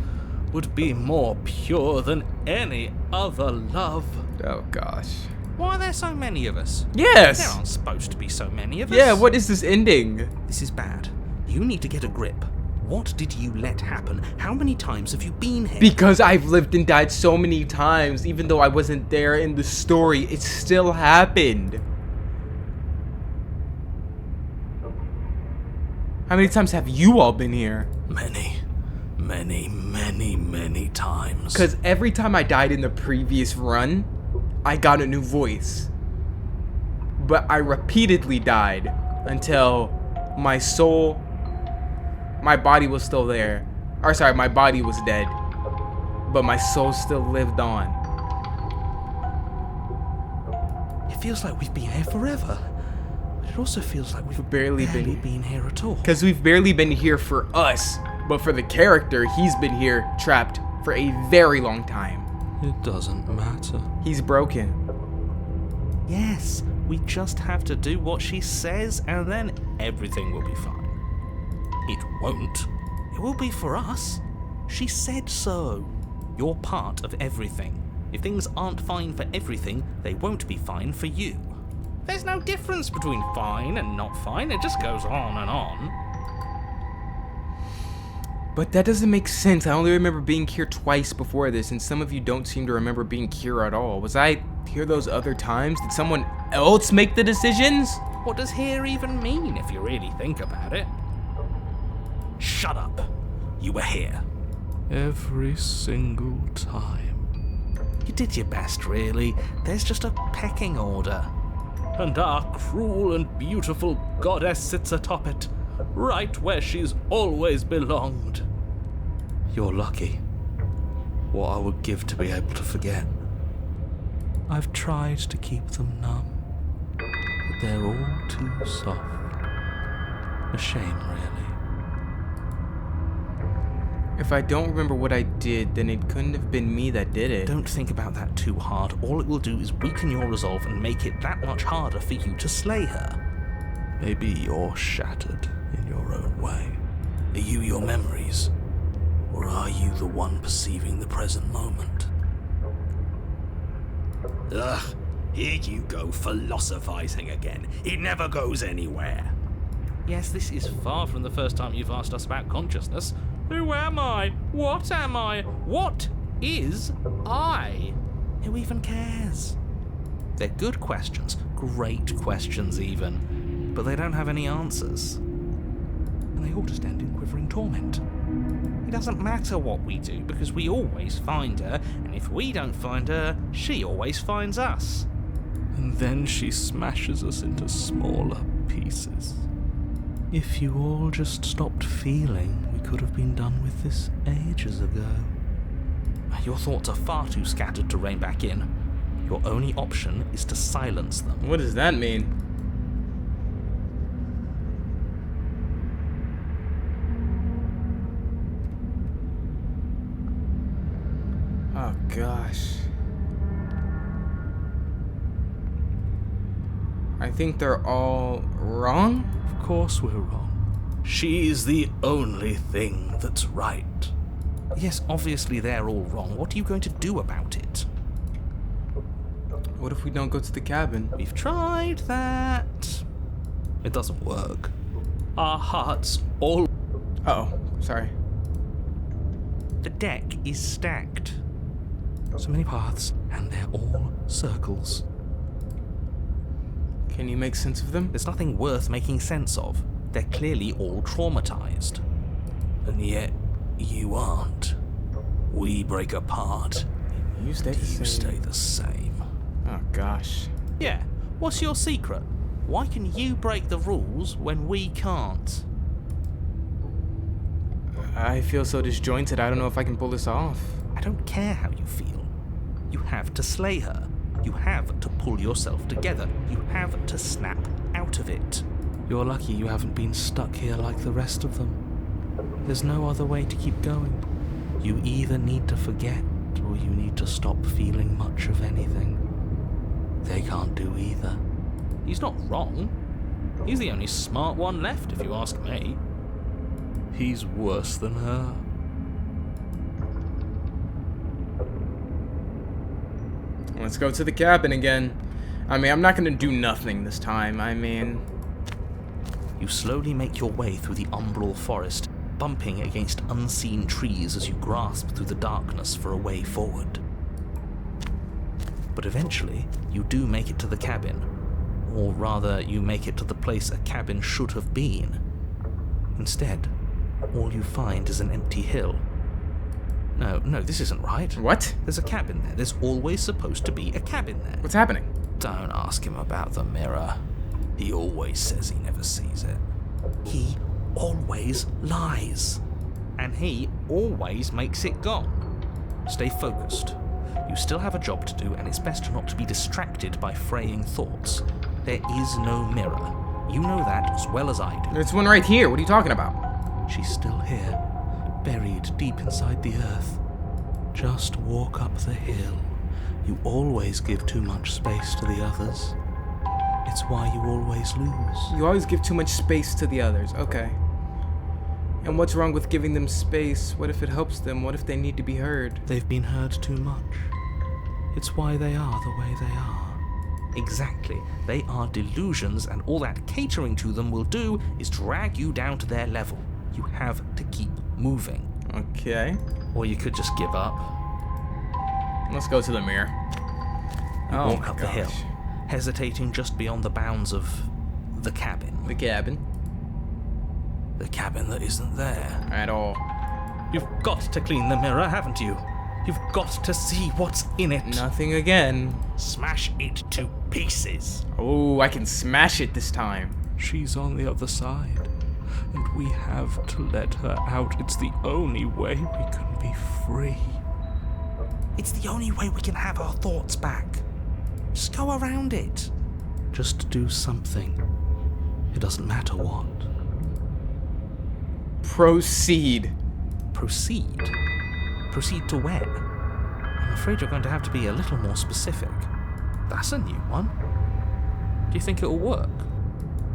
Speaker 4: would be more pure than any other love.
Speaker 1: Oh gosh.
Speaker 4: Why are there so many of us?
Speaker 1: Yes!
Speaker 4: There aren't supposed to be so many of us.
Speaker 1: Yeah, what is this ending?
Speaker 2: This is bad. You need to get a grip. What did you let happen? How many times have you been here?
Speaker 1: Because I've lived and died so many times, even though I wasn't there in the story, it still happened. How many times have you all been here?
Speaker 4: Many times.
Speaker 1: Because every time I died in the previous run, I got a new voice. But I repeatedly died until my body was still there. Or sorry, my body was dead. But my soul still lived on.
Speaker 2: It feels like we've been here forever. But it also feels like we've
Speaker 1: barely
Speaker 2: been here at all.
Speaker 1: Because we've barely been here for us. But for the character, he's been here trapped for a very long time.
Speaker 2: It doesn't matter.
Speaker 1: He's broken.
Speaker 4: Yes, we just have to do what she says and then everything will be fine. It won't. It will be for us. She said so. You're part of everything. If things aren't fine for everything, they won't be fine for you. There's no difference between fine and not fine. It just goes on and on.
Speaker 1: But that doesn't make sense. I only remember being here twice before this, and some of you don't seem to remember being here at all. Was I here those other times? Did someone else make the decisions?
Speaker 4: What does here even mean if you really think about it? Shut up. You were here.
Speaker 2: Every single time.
Speaker 4: You did your best, really. There's just a pecking order. And our cruel and beautiful goddess sits atop it, right where she's always belonged.
Speaker 2: You're lucky. What I would give to be able to forget. I've tried to keep them numb, but they're all too soft. A shame, really.
Speaker 1: If I don't remember what I did, then it couldn't have been me that did it.
Speaker 4: Don't think about that too hard. All it will do is weaken your resolve and make it that much harder for you to slay her.
Speaker 2: Maybe you're shattered in your own way.
Speaker 4: Are you your memories? Or are you the one perceiving the present moment? Ugh, here you go philosophizing again. It never goes anywhere. Yes, this is far from the first time you've asked us about consciousness. Who am I? What am I? What is I? Who even cares? They're good questions, great questions even, but they don't have any answers. And they all just end in quivering torment. It doesn't matter what we do, because we always find her, and if we don't find her, she always finds us.
Speaker 2: And then she smashes us into smaller pieces. If you all just stopped feeling, we could have been done with this ages ago.
Speaker 4: Your thoughts are far too scattered to rein back in. Your only option is to silence them.
Speaker 1: What does that mean? Oh gosh. I think they're all wrong?
Speaker 2: Of course we're wrong.
Speaker 4: She's the only thing that's right. Yes, obviously they're all wrong. What are you going to do about it?
Speaker 1: What if we don't go to the cabin?
Speaker 4: We've tried that. It doesn't work. Our hearts all...
Speaker 1: Uh-oh, sorry.
Speaker 4: The deck is stacked.
Speaker 2: So many paths, and they're all circles.
Speaker 1: Can you make sense of them?
Speaker 4: There's nothing worth making sense of. They're clearly all traumatized. And yet, you aren't. We break apart.
Speaker 1: You stay the same.
Speaker 4: You stay the same.
Speaker 1: Oh gosh.
Speaker 4: Yeah,
Speaker 2: What's your secret? Why can you break the rules when we can't?
Speaker 1: I feel so disjointed, I don't know if I can pull this off.
Speaker 2: I don't care how you feel. You have to slay her. You have to pull yourself together. You have to snap out of it. You're lucky you haven't been stuck here like the rest of them. There's no other way to keep going. You either need to forget, or you need to stop feeling much of anything. They can't do either.
Speaker 4: He's not wrong. He's the only smart one left, if you ask me.
Speaker 2: He's worse than her.
Speaker 1: Let's go to the cabin again. I mean, I'm not gonna do nothing this time. I mean...
Speaker 2: You slowly make your way through the umbral forest, bumping against unseen trees as you grasp through the darkness for a way forward. But eventually, you do make it to the cabin. Or rather, you make it to the place a cabin should have been. Instead, all you find is an empty hill. No, this isn't right.
Speaker 1: What?
Speaker 2: There's a cabin there. There's always supposed to be a cabin there.
Speaker 1: What's happening?
Speaker 4: Don't ask him about the mirror. He always says he never sees it.
Speaker 2: He always lies.
Speaker 4: And he always makes it gone.
Speaker 2: Stay focused. You still have a job to do, and it's best not to be distracted by fraying thoughts. There is no mirror. You know that as well as I do.
Speaker 1: There's one right here. What are you talking about?
Speaker 2: She's still here, buried deep inside the earth. Just walk up the hill. You always give too much space to the others. It's why you always lose.
Speaker 1: You always give too much space to the others. Okay. And what's wrong with giving them space? What if it helps them? What if they need to be heard?
Speaker 2: They've been heard too much. It's why they are the way they are. Exactly. They are delusions, and all that catering to them will do is drag you down to their level. You have to keep moving.
Speaker 1: Okay.
Speaker 2: Or you could just give up.
Speaker 1: Let's go to the mirror.
Speaker 2: You
Speaker 1: Oh
Speaker 2: walk
Speaker 1: my
Speaker 2: up the hill,
Speaker 1: gosh.
Speaker 2: hesitating just beyond the bounds of the cabin.
Speaker 1: The cabin.
Speaker 2: The cabin that isn't there.
Speaker 1: At all.
Speaker 2: You've got to clean the mirror, haven't you? You've got to see what's in it.
Speaker 1: Nothing again.
Speaker 4: Smash it to pieces.
Speaker 1: Oh, I can smash it this time.
Speaker 2: She's on the other side, and we have to let her out. It's the only way we can be free. It's the only way we can have our thoughts back. Just go around it. Just do something. It doesn't matter what.
Speaker 1: Proceed.
Speaker 2: Proceed? Proceed to where? I'm afraid you're going to have to be a little more specific. That's a new one. Do you think it'll work?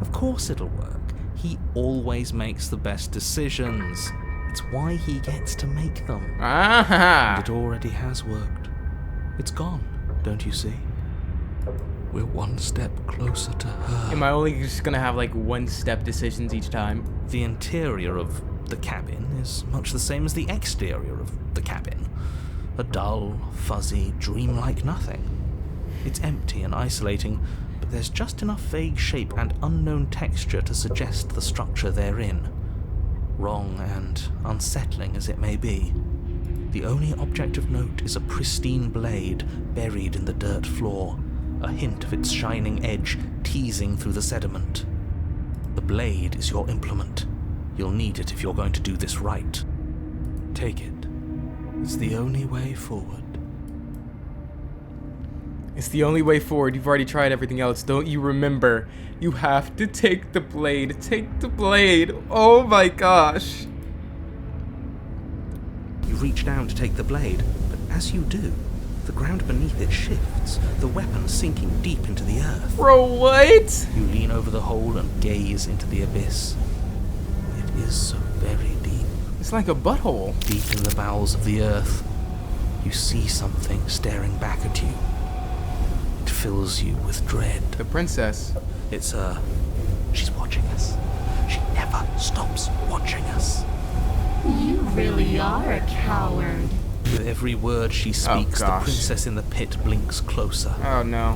Speaker 2: Of course it'll work. He always makes the best decisions. It's why he gets to make them.
Speaker 1: Ah!
Speaker 2: And it already has worked. It's gone, don't you see? We're one step closer to her.
Speaker 1: Am I only just gonna have like one-step decisions each time?
Speaker 2: The interior of the cabin is much the same as the exterior of the cabin. A dull, fuzzy, dreamlike nothing. It's empty and isolating, but there's just enough vague shape and unknown texture to suggest the structure they're in. Wrong and unsettling as it may be, the only object of note is a pristine blade buried in the dirt floor, a hint of its shining edge teasing through the sediment. The blade is your implement. You'll need it if you're going to do this right. Take it. It's the only way forward.
Speaker 1: It's the only way forward. You've already tried everything else. Don't you remember? You have to take the blade. Take the blade. Oh my gosh.
Speaker 2: You reach down to take the blade, but as you do, the ground beneath it shifts, the weapon sinking deep into the earth.
Speaker 1: Bro, what?
Speaker 2: You lean over the hole and gaze into the abyss. It is so very deep.
Speaker 1: It's like a butthole.
Speaker 2: Deep in the bowels of the earth, you see something staring back at you. It fills you with dread.
Speaker 1: The princess.
Speaker 2: It's her. She's watching us. She never stops watching us.
Speaker 5: You really are a coward.
Speaker 2: With every word she speaks, the
Speaker 1: gosh.
Speaker 2: princess in the pit blinks closer.
Speaker 1: Oh no.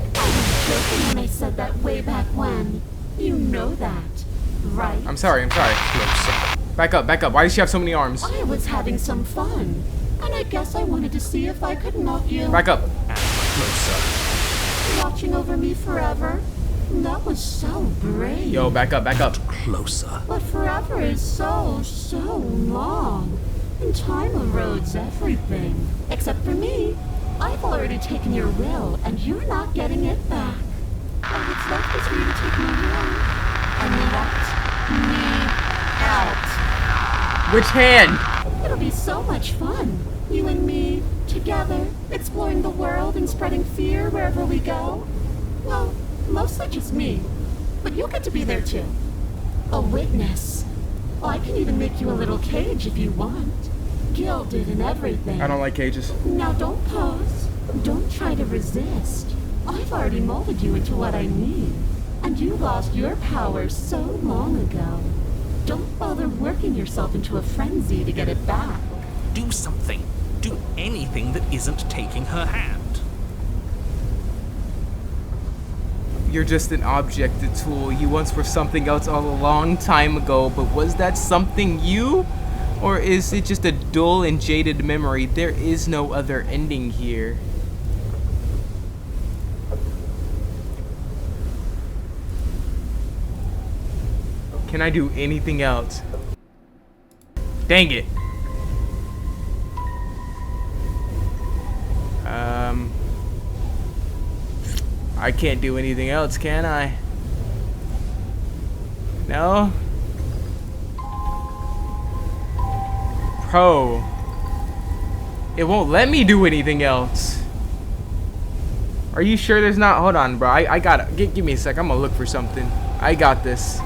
Speaker 5: When I said that way back when, you know that, right?
Speaker 1: I'm sorry.
Speaker 2: Closer.
Speaker 1: Back up. Why does she have so many arms?
Speaker 5: I was having some fun, and I guess I wanted to see if I could knock you.
Speaker 1: Back up.
Speaker 2: And closer.
Speaker 5: Watching over me forever. That was so brave.
Speaker 1: Yo, back up, back up.
Speaker 2: Closer.
Speaker 5: But forever is so long. And time erodes everything. Except for me. I've already taken your will, and you're not getting it back. All that's left is for you to take me away. And let me out.
Speaker 1: Which hand?
Speaker 5: It'll be so much fun. You and me, together, exploring the world and spreading fear wherever we go. Well, mostly just me. But you'll get to be there too. A witness. I can even make you a little cage if you want. Gilded and everything.
Speaker 1: I don't like cages.
Speaker 5: Now don't pause. Don't try to resist. I've already molded you into what I need. And you lost your power so long ago. Don't bother working yourself into a frenzy to get it back.
Speaker 2: Do something. Do anything that isn't taking her hand.
Speaker 1: You're just an object, a tool. You once were something else all a long time ago, but was that something you? Or is it just a dull and jaded memory? There is no other ending here. Can I do anything else? Dang it. I can't do anything else, can I? No? Bro. It won't let me do anything else. Are you sure there's not? Hold on, bro. I gotta. Give me a sec. I'm gonna look for something. I got this.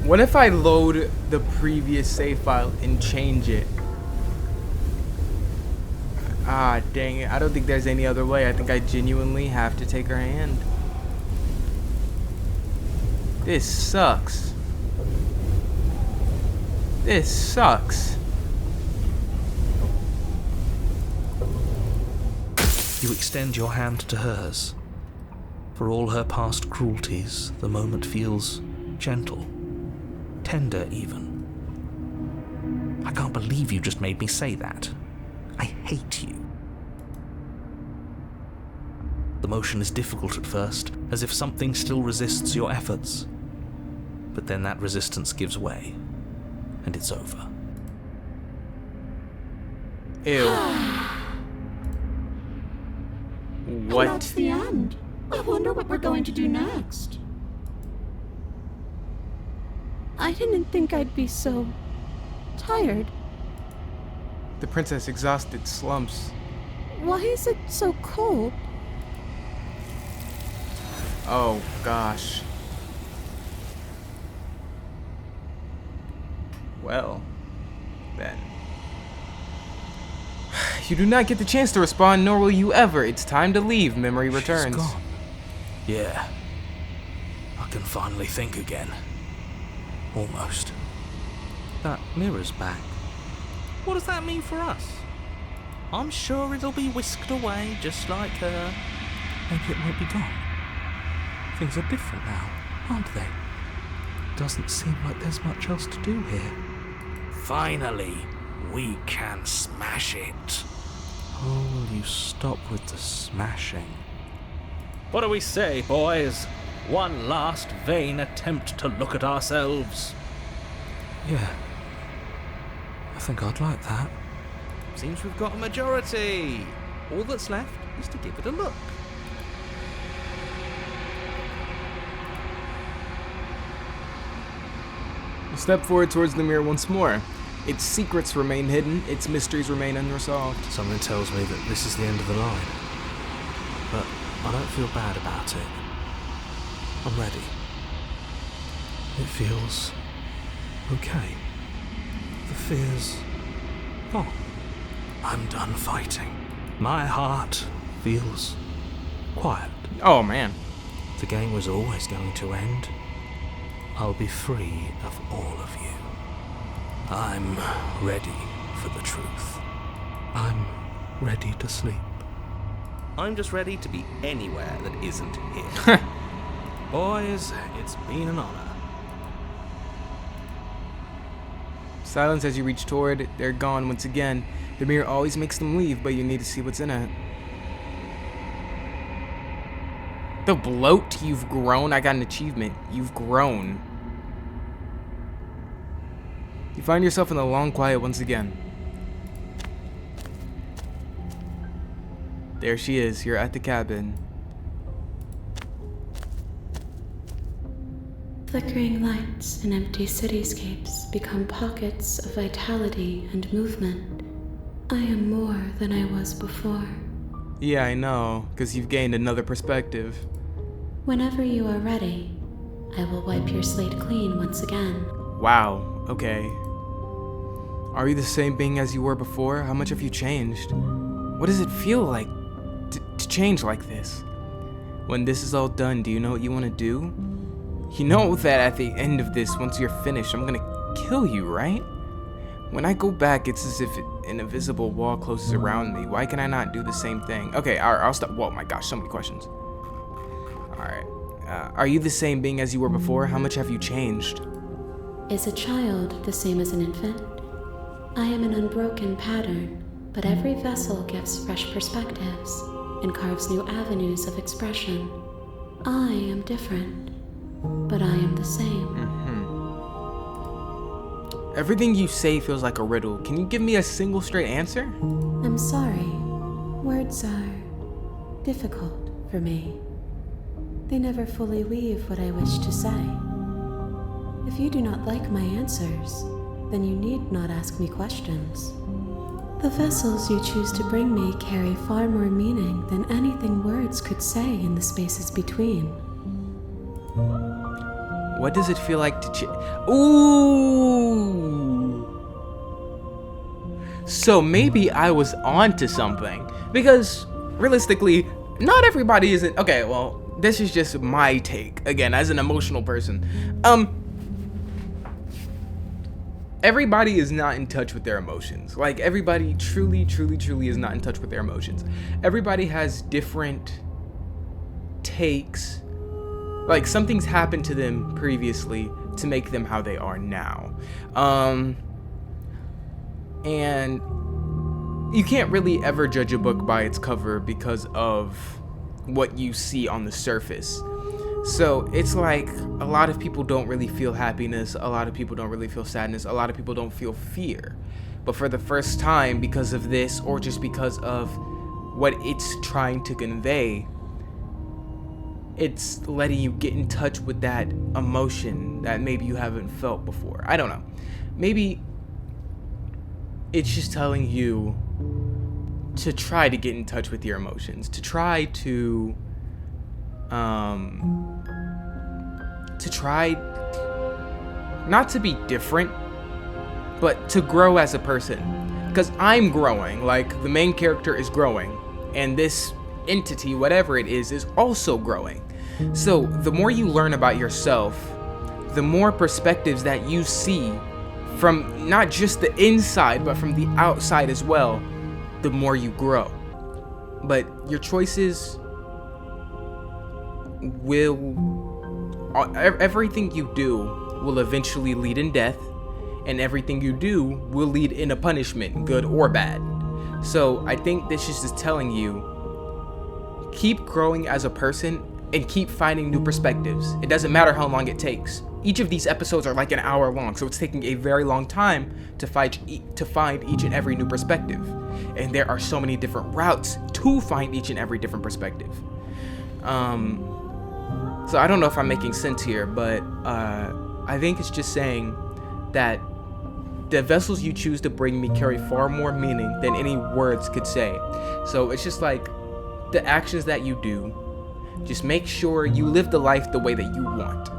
Speaker 1: What if I load the previous save file and change it? Ah, dang it. I don't think there's any other way. I think I genuinely have to take her hand. This sucks. This sucks.
Speaker 2: You extend your hand to hers. For all her past cruelties, the moment feels gentle. Tender, even. I can't believe you just made me say that. I hate you. The motion is difficult at first, as if something still resists your efforts. But then that resistance gives way, and it's over.
Speaker 1: Ew.
Speaker 5: And
Speaker 1: What?
Speaker 5: that's the end. I wonder what we're going to do next.
Speaker 3: I didn't think I'd be so tired.
Speaker 1: The princess exhausted slumps.
Speaker 3: Why is it so cold?
Speaker 1: Oh gosh. Well, then. You do not get the chance to respond, nor will you ever. It's time to leave. Memory returns.
Speaker 2: She's gone. Yeah. I can finally think again. Almost. That mirror's back. What does that mean for us? I'm sure it'll be whisked away just like her. Maybe it won't be gone. Things are different now, aren't they? Doesn't seem like there's much else to do here. Finally, we can smash it. Oh, will you stop with the smashing?
Speaker 4: What do we say, boys? One last vain attempt to look at ourselves.
Speaker 2: Yeah. I think I'd like that.
Speaker 4: Seems we've got a majority. All that's left is to give it a look.
Speaker 1: Step forward towards the mirror once more. Its secrets remain hidden, its mysteries remain unresolved.
Speaker 2: Something tells me that this is the end of the line. but I don't feel bad about it. I'm ready. It feels okay. The fear's gone. I'm done fighting. My heart feels quiet.
Speaker 1: Oh, man.
Speaker 2: The game was always going to end. I'll be free of all of you. I'm ready for the truth. I'm ready to sleep.
Speaker 4: I'm just ready to be anywhere that isn't here. Boys, it's been an honor.
Speaker 1: Silence as you reach toward it. They're gone once again. The mirror always makes them leave, but you need to see what's in it. The bloat, you've grown. I got an achievement. You've grown. You find yourself in the long quiet once again. There she is. You're at the cabin.
Speaker 6: Flickering lights and empty cityscapes become pockets of vitality and movement. I am more than I was before.
Speaker 1: Yeah, I know, because you've gained another perspective.
Speaker 6: Whenever you are ready, I will wipe your slate clean once again.
Speaker 1: Wow, okay. Are you the same being as you were before? How much have you changed? What does it feel like to change like this? When this is all done, do you know what you want to do? You know that at the end of this, once you're finished, I'm gonna kill you, right? When I go back, it's as if an invisible wall closes around me. Why can I not do the same thing? Okay, I'll stop. Whoa, my gosh, so many questions. Alright. Are you the same being as you were before? How much have you changed?
Speaker 6: Is a child the same as an infant? I am an unbroken pattern, but every vessel gives fresh perspectives and carves new avenues of expression. I am different, but I am the same.
Speaker 1: Everything you say feels like a riddle. Can you give me a single straight answer?
Speaker 6: I'm sorry. Words are difficult for me. They never fully weave what I wish to say. If you do not like my answers, then you need not ask me questions. The vessels you choose to bring me carry far more meaning than anything words could say in the spaces between.
Speaker 1: What does it feel like to Ooh! So maybe I was onto something. Because, realistically, not everybody isn't... Okay, well, this is just my take. Again, as an emotional person. Everybody is not in touch with their emotions. Like, everybody truly is not in touch with their emotions. Everybody has different takes. Like, something's happened to them previously to make them how they are now. And you can't really ever judge a book by its cover because of what you see on the surface. So it's like a lot of people don't really feel happiness, a lot of people don't really feel sadness, a lot of people don't feel fear. But for the first time, because of this, or just because of what it's trying to convey, it's letting you get in touch with that emotion that maybe you haven't felt before. I don't know. Maybe it's just telling you to try to get in touch with your emotions, to try not to be different, but to grow as a person. Because I'm growing, like the main character is growing, and this entity, whatever it is also growing. So the more you learn about yourself, the more perspectives that you see from not just the inside, but from the outside as well, the more you grow. But your choices everything you do will eventually lead in death, and everything you do will lead in a punishment, good or bad. So I think this is just telling you, keep growing as a person and keep finding new perspectives. It doesn't matter how long it takes. Each of these episodes are like an hour long, so it's taking a very long time to find each and every new perspective. And there are so many different routes to find each and every different perspective. So I don't know if I'm making sense here, but I think it's just saying that the vessels you choose to bring me carry far more meaning than any words could say. So it's just like, the actions that you do. Just make sure you live the life the way that you want.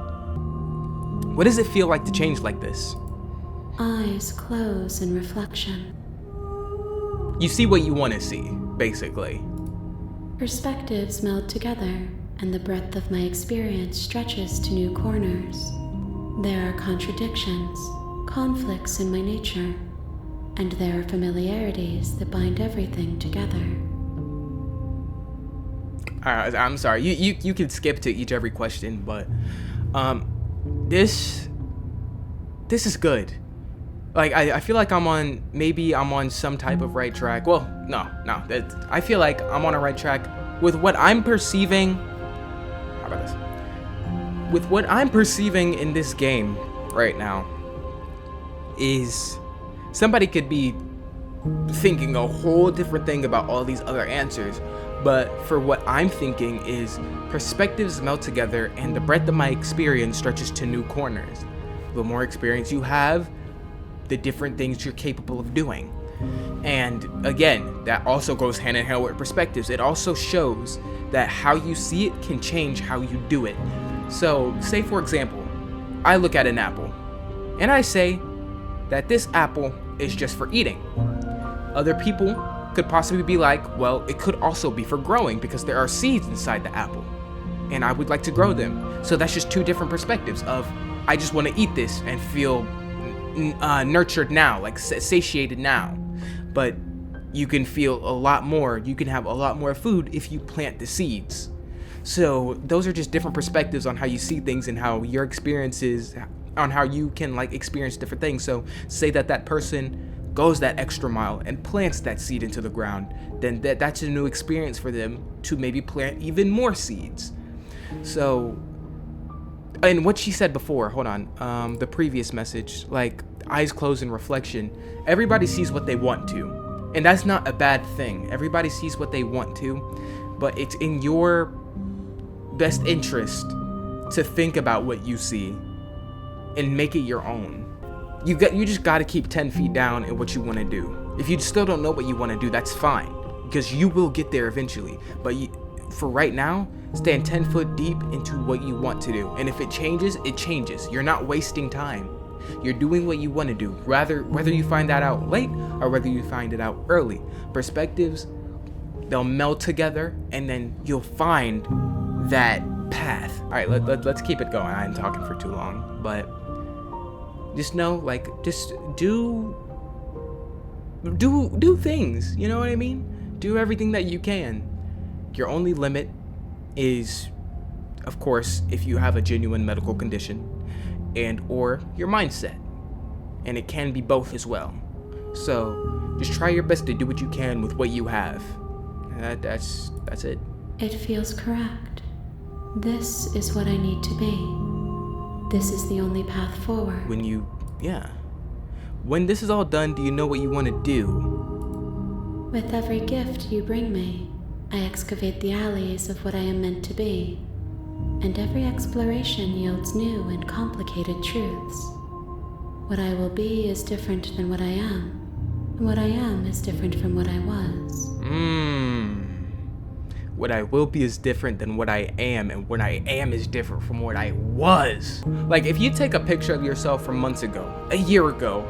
Speaker 1: What does it feel like to change like this?
Speaker 6: Eyes close in reflection.
Speaker 1: You see what you want to see, basically.
Speaker 6: Perspectives meld together, and the breadth of my experience stretches to new corners. There are contradictions, conflicts in my nature, and there are familiarities that bind everything together.
Speaker 1: I'm sorry, you can skip to every question, but this is good. Like, I feel like I'm on some type of right track. Well, no, I feel like I'm on a right track with what I'm perceiving. How about this? With what I'm perceiving in this game right now is somebody could be thinking a whole different thing about all these other answers, but for what I'm thinking is perspectives melt together and the breadth of my experience stretches to new corners. The more experience you have, the different things you're capable of doing. And again, that also goes hand in hand with perspectives. It also shows that how you see it can change how you do it. So, say for example, I look at an apple and I say that this apple is just for eating. Other people could possibly be like, well, it could also be for growing because there are seeds inside the apple and I would like to grow them. So that's just two different perspectives of, I just want to eat this and feel nurtured now, like satiated now. But you can feel a lot more, you can have a lot more food if you plant the seeds. So those are just different perspectives on how you see things and how your experiences, on how you can like experience different things. So say that person goes that extra mile and plants that seed into the ground, then that's a new experience for them to maybe plant even more seeds. So, and what she said before, hold on, the previous message, like eyes closed in reflection, everybody sees what they want to, and that's not a bad thing. Everybody sees what they want to, but it's in your best interest to think about what you see and make it your own. You just got to keep 10 feet down in what you want to do. If you still don't know what you want to do, that's fine, because you will get there eventually. But for right now, stand 10 foot deep into what you want to do. And if it changes, it changes. You're not wasting time. You're doing what you want to do, whether you find that out late or whether you find it out early. Perspectives, they'll meld together, and then you'll find that path. All right, let's keep it going. I'm talking for too long, but just know, like, just do things. You know what I mean? Do everything that you can. Your only limit is, of course, if you have a genuine medical condition and or your mindset, and it can be both as well. So just try your best to do what you can with what you have. That's it.
Speaker 6: It feels correct. This is what I need to be. This is the only path forward.
Speaker 1: When this is all done, do you know what you want to do?
Speaker 6: With every gift you bring me, I excavate the alleys of what I am meant to be, and every exploration yields new and complicated truths. What I will be is different than what I am, and what I am is different from what I was.
Speaker 1: What I will be is different than what I am, and what I am is different from what I was. Like, if you take a picture of yourself from months ago, a year ago,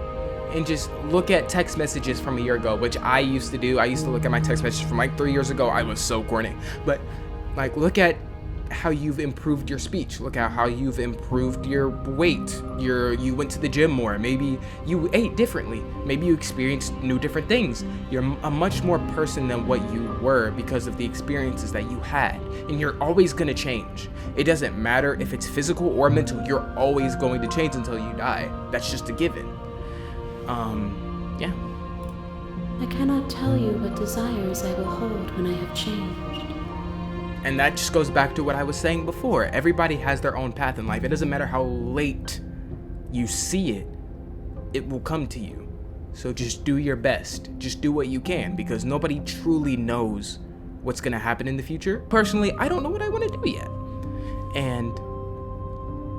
Speaker 1: and just look at text messages from a year ago, which I used to do. I used to look at my text messages from like 3 years ago. I was so corny. But like, look at how you've improved your speech. Look at how you've improved your weight. You went to the gym more. Maybe you ate differently. Maybe you experienced new different things. You're a much more person than what you were because of the experiences that you had. And you're always gonna change. It doesn't matter if it's physical or mental. You're always going to change until you die. That's just a given. Yeah.
Speaker 6: I cannot tell you what desires I will hold when I have changed.
Speaker 1: And that just goes back to what I was saying before. Everybody has their own path in life. It doesn't matter how late you see it, it will come to you. So just do your best. Just do what you can, because nobody truly knows what's gonna happen in the future. Personally, I don't know what I want to do yet. And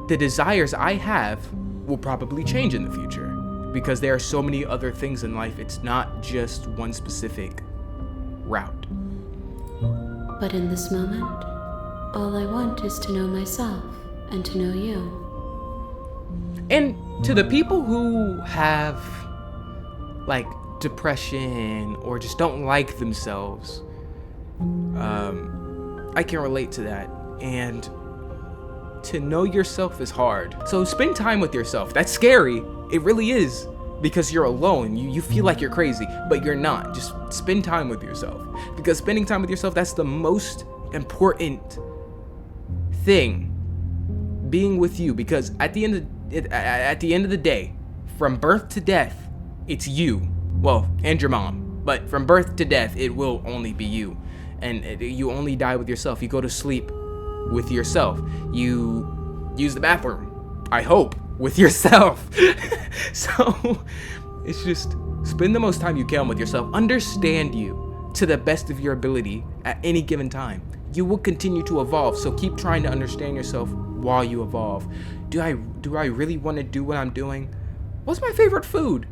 Speaker 1: the desires I have will probably change in the future, because there are so many other things in life. It's not just one specific route.
Speaker 6: But in this moment, all I want is to know myself and to know you.
Speaker 1: And to the people who have, like, depression or just don't like themselves, I can relate to that. And to know yourself is hard. So spend time with yourself. That's scary. It really is. Because you're alone. You feel like you're crazy, but you're not. Just spend time with yourself. Because spending time with yourself, that's the most important thing. Being with you. Because at the end of the day, from birth to death, it's you. Well, and your mom. But from birth to death, it will only be you. And you only die with yourself. You go to sleep with yourself. You use the bathroom, I hope, with yourself. So it's just spend the most time you can with yourself. Understand you to the best of your ability at any given time. You will continue to evolve, so keep trying to understand yourself while you evolve. Do I really want to do what I'm doing? What's my favorite food?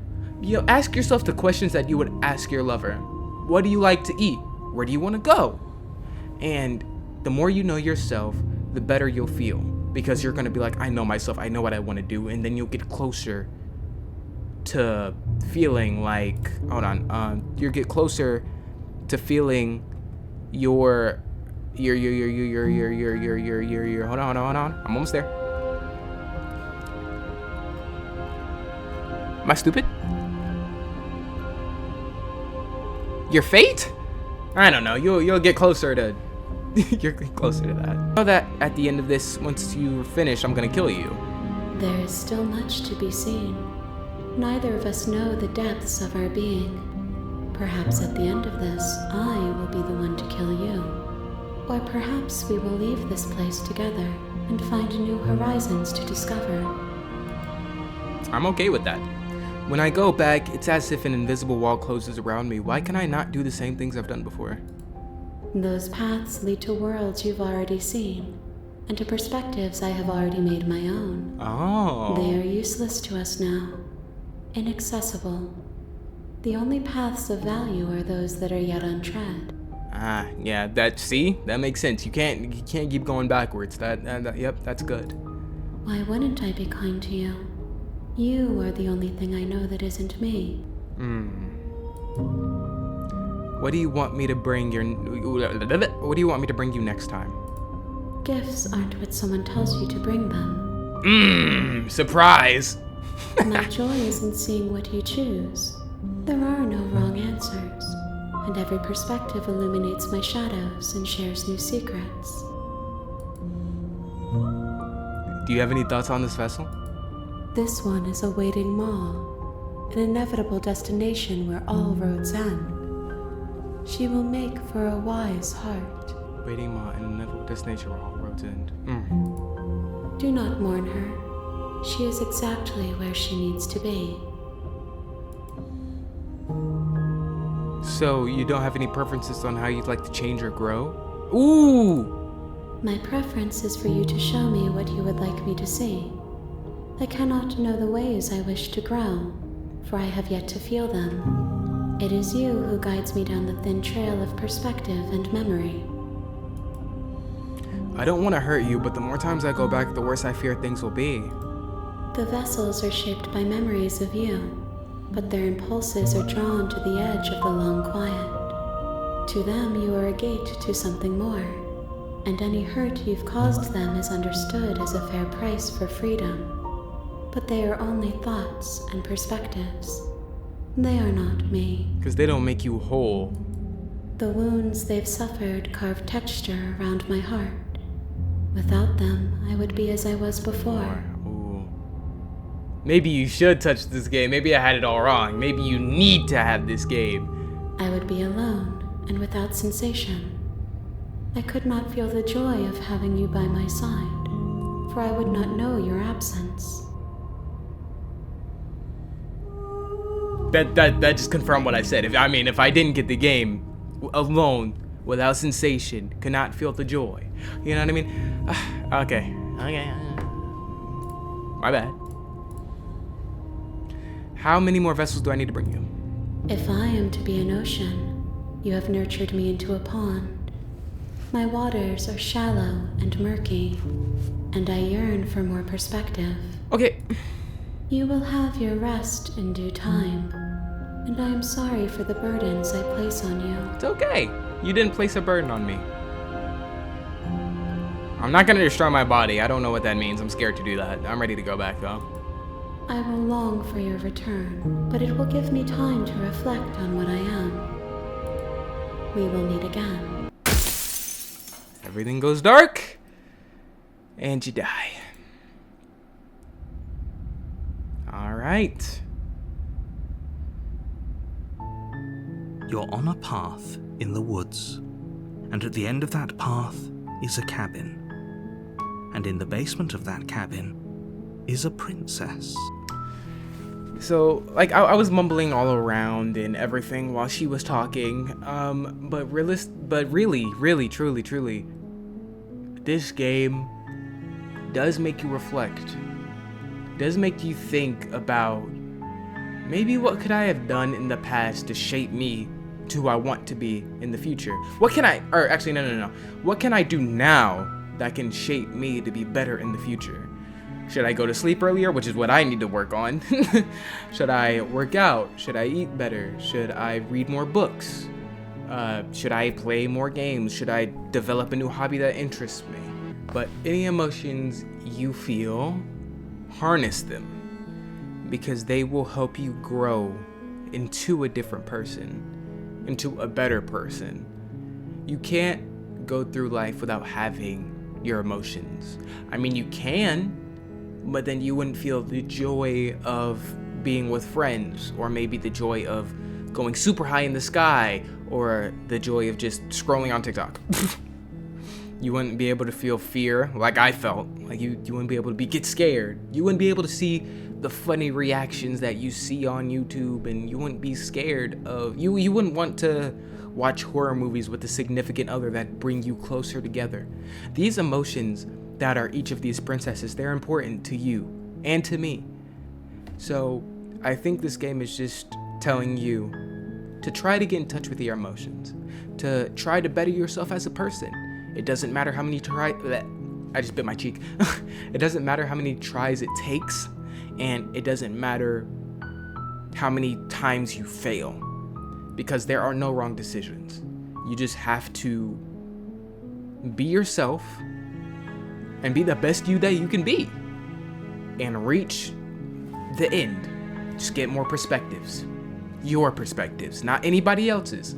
Speaker 1: Ask yourself the questions that you would ask your lover. What do you like to eat? Where do you want to go? And the more you know yourself, the better you'll feel. Because you're going to be like, I know myself, I know what I want to do. And then you'll get closer to feeling like, you'll get closer to feeling your, hold on, I'm almost there. Am I stupid? Your fate? I don't know. You'll get closer to. You're closer to that. I know that at the end of this, once you finish, I'm gonna kill you.
Speaker 6: There is still much to be seen. Neither of us know the depths of our being. Perhaps at the end of this, I will be the one to kill you. Or perhaps we will leave this place together and find new horizons to discover.
Speaker 1: I'm okay with that. When I go back, it's as if an invisible wall closes around me. Why can I not do the same things I've done before?
Speaker 6: Those paths lead to worlds you've already seen, and to perspectives I have already made my own.
Speaker 1: Oh.
Speaker 6: They are useless to us now, inaccessible. The only paths of value are those that are yet untread.
Speaker 1: Yeah, that makes sense. You can't keep going backwards. Yep, that's good.
Speaker 6: Why wouldn't I be kind to you? You are the only thing I know that isn't me.
Speaker 1: What do you want me to bring you next time?
Speaker 6: Gifts aren't what someone tells you to bring them.
Speaker 1: Surprise!
Speaker 6: My joy is in seeing what you choose. There are no wrong answers, and every perspective illuminates my shadows and shares new secrets.
Speaker 1: Do you have any thoughts on this vessel?
Speaker 6: This one is a waiting maw, an inevitable destination where all roads end. She will make for a wise heart.
Speaker 1: Waiting maw, an inevitable destination where all roads end.
Speaker 6: Do not mourn her. She is exactly where she needs to be.
Speaker 1: So you don't have any preferences on how you'd like to change or grow? Ooh!
Speaker 6: My preference is for you to show me what you would like me to see. I cannot know the ways I wish to grow, for I have yet to feel them. It is you who guides me down the thin trail of perspective and memory.
Speaker 1: I don't want to hurt you, but the more times I go back, the worse I fear things will be.
Speaker 6: The vessels are shaped by memories of you, but their impulses are drawn to the edge of the long quiet. To them, you are a gate to something more, and any hurt you've caused them is understood as a fair price for freedom. But they are only thoughts and perspectives. They are not me.
Speaker 1: Because they don't make you whole.
Speaker 6: The wounds they've suffered carve texture around my heart. Without them, I would be as I was before.
Speaker 1: Ooh. Maybe you should touch this game. Maybe I had it all wrong. Maybe you need to have this game.
Speaker 6: I would be alone and without sensation. I could not feel the joy of having you by my side, for I would not know your absence.
Speaker 1: That just confirmed what I said. If I didn't get the game alone, without sensation, could not feel the joy. You know what I mean? Okay. My bad. How many more vessels do I need to bring you?
Speaker 6: If I am to be an ocean, you have nurtured me into a pond. My waters are shallow and murky, and I yearn for more perspective.
Speaker 1: Okay.
Speaker 6: You will have your rest in due time, and I am sorry for the burdens I place on you.
Speaker 1: It's okay. You didn't place a burden on me. I'm not gonna destroy my body. I don't know what that means. I'm scared to do that. I'm ready to go back though.
Speaker 6: I will long for your return, but it will give me time to reflect on what I am. We will meet again.
Speaker 1: Everything goes dark, and you die. All right.
Speaker 2: You're on a path in the woods, and at the end of that path is a cabin. And in the basement of that cabin is a princess.
Speaker 1: So, like, I was mumbling all around and everything while she was talking, but really, truly, this game does make you reflect. Does make you think about maybe what could I have done in the past to shape me to who I want to be in the future? What can I, or actually, no. What can I do now that can shape me to be better in the future? Should I go to sleep earlier, which is what I need to work on? Should I work out? Should I eat better? Should I read more books? Should I play more games? Should I develop a new hobby that interests me? But any emotions you feel, harness them, because they will help you grow into a different person, into a better person. You can't go through life without having your emotions. I mean, you can, but then you wouldn't feel the joy of being with friends, or maybe the joy of going super high in the sky, or the joy of just scrolling on TikTok. You wouldn't be able to feel fear like I felt. Like you wouldn't be able to get scared. You wouldn't be able to see the funny reactions that you see on YouTube, and you wouldn't be scared of, you wouldn't want to watch horror movies with a significant other that bring you closer together. These emotions that are each of these princesses, they're important to you and to me. So I think this game is just telling you to try to get in touch with your emotions, to try to better yourself as a person. It doesn't matter how many I just bit my cheek. It doesn't matter how many tries it takes, and it doesn't matter how many times you fail, because there are no wrong decisions. You just have to be yourself and be the best you that you can be, and reach the end. Just get more perspectives. Your perspectives, not anybody else's.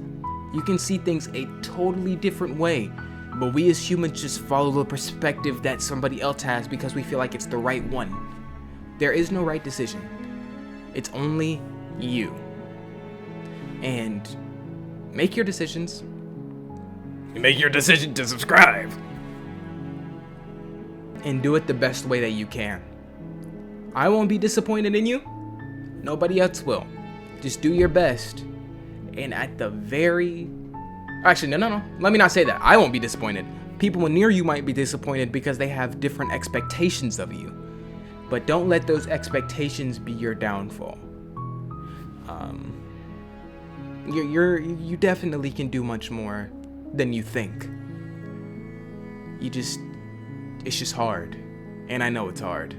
Speaker 1: You can see things a totally different way, but we as humans just follow the perspective that somebody else has because we feel like it's the right one. There is no right decision. It's only you. And make your decisions. Make your decision to subscribe. And do it the best way that you can. I won't be disappointed in you. Nobody else will. Just do your best. And at the very... Actually, no. Let me not say that. I won't be disappointed. People near you might be disappointed because they have different expectations of you. But don't let those expectations be your downfall. You definitely can do much more than you think. It's just hard. And I know it's hard.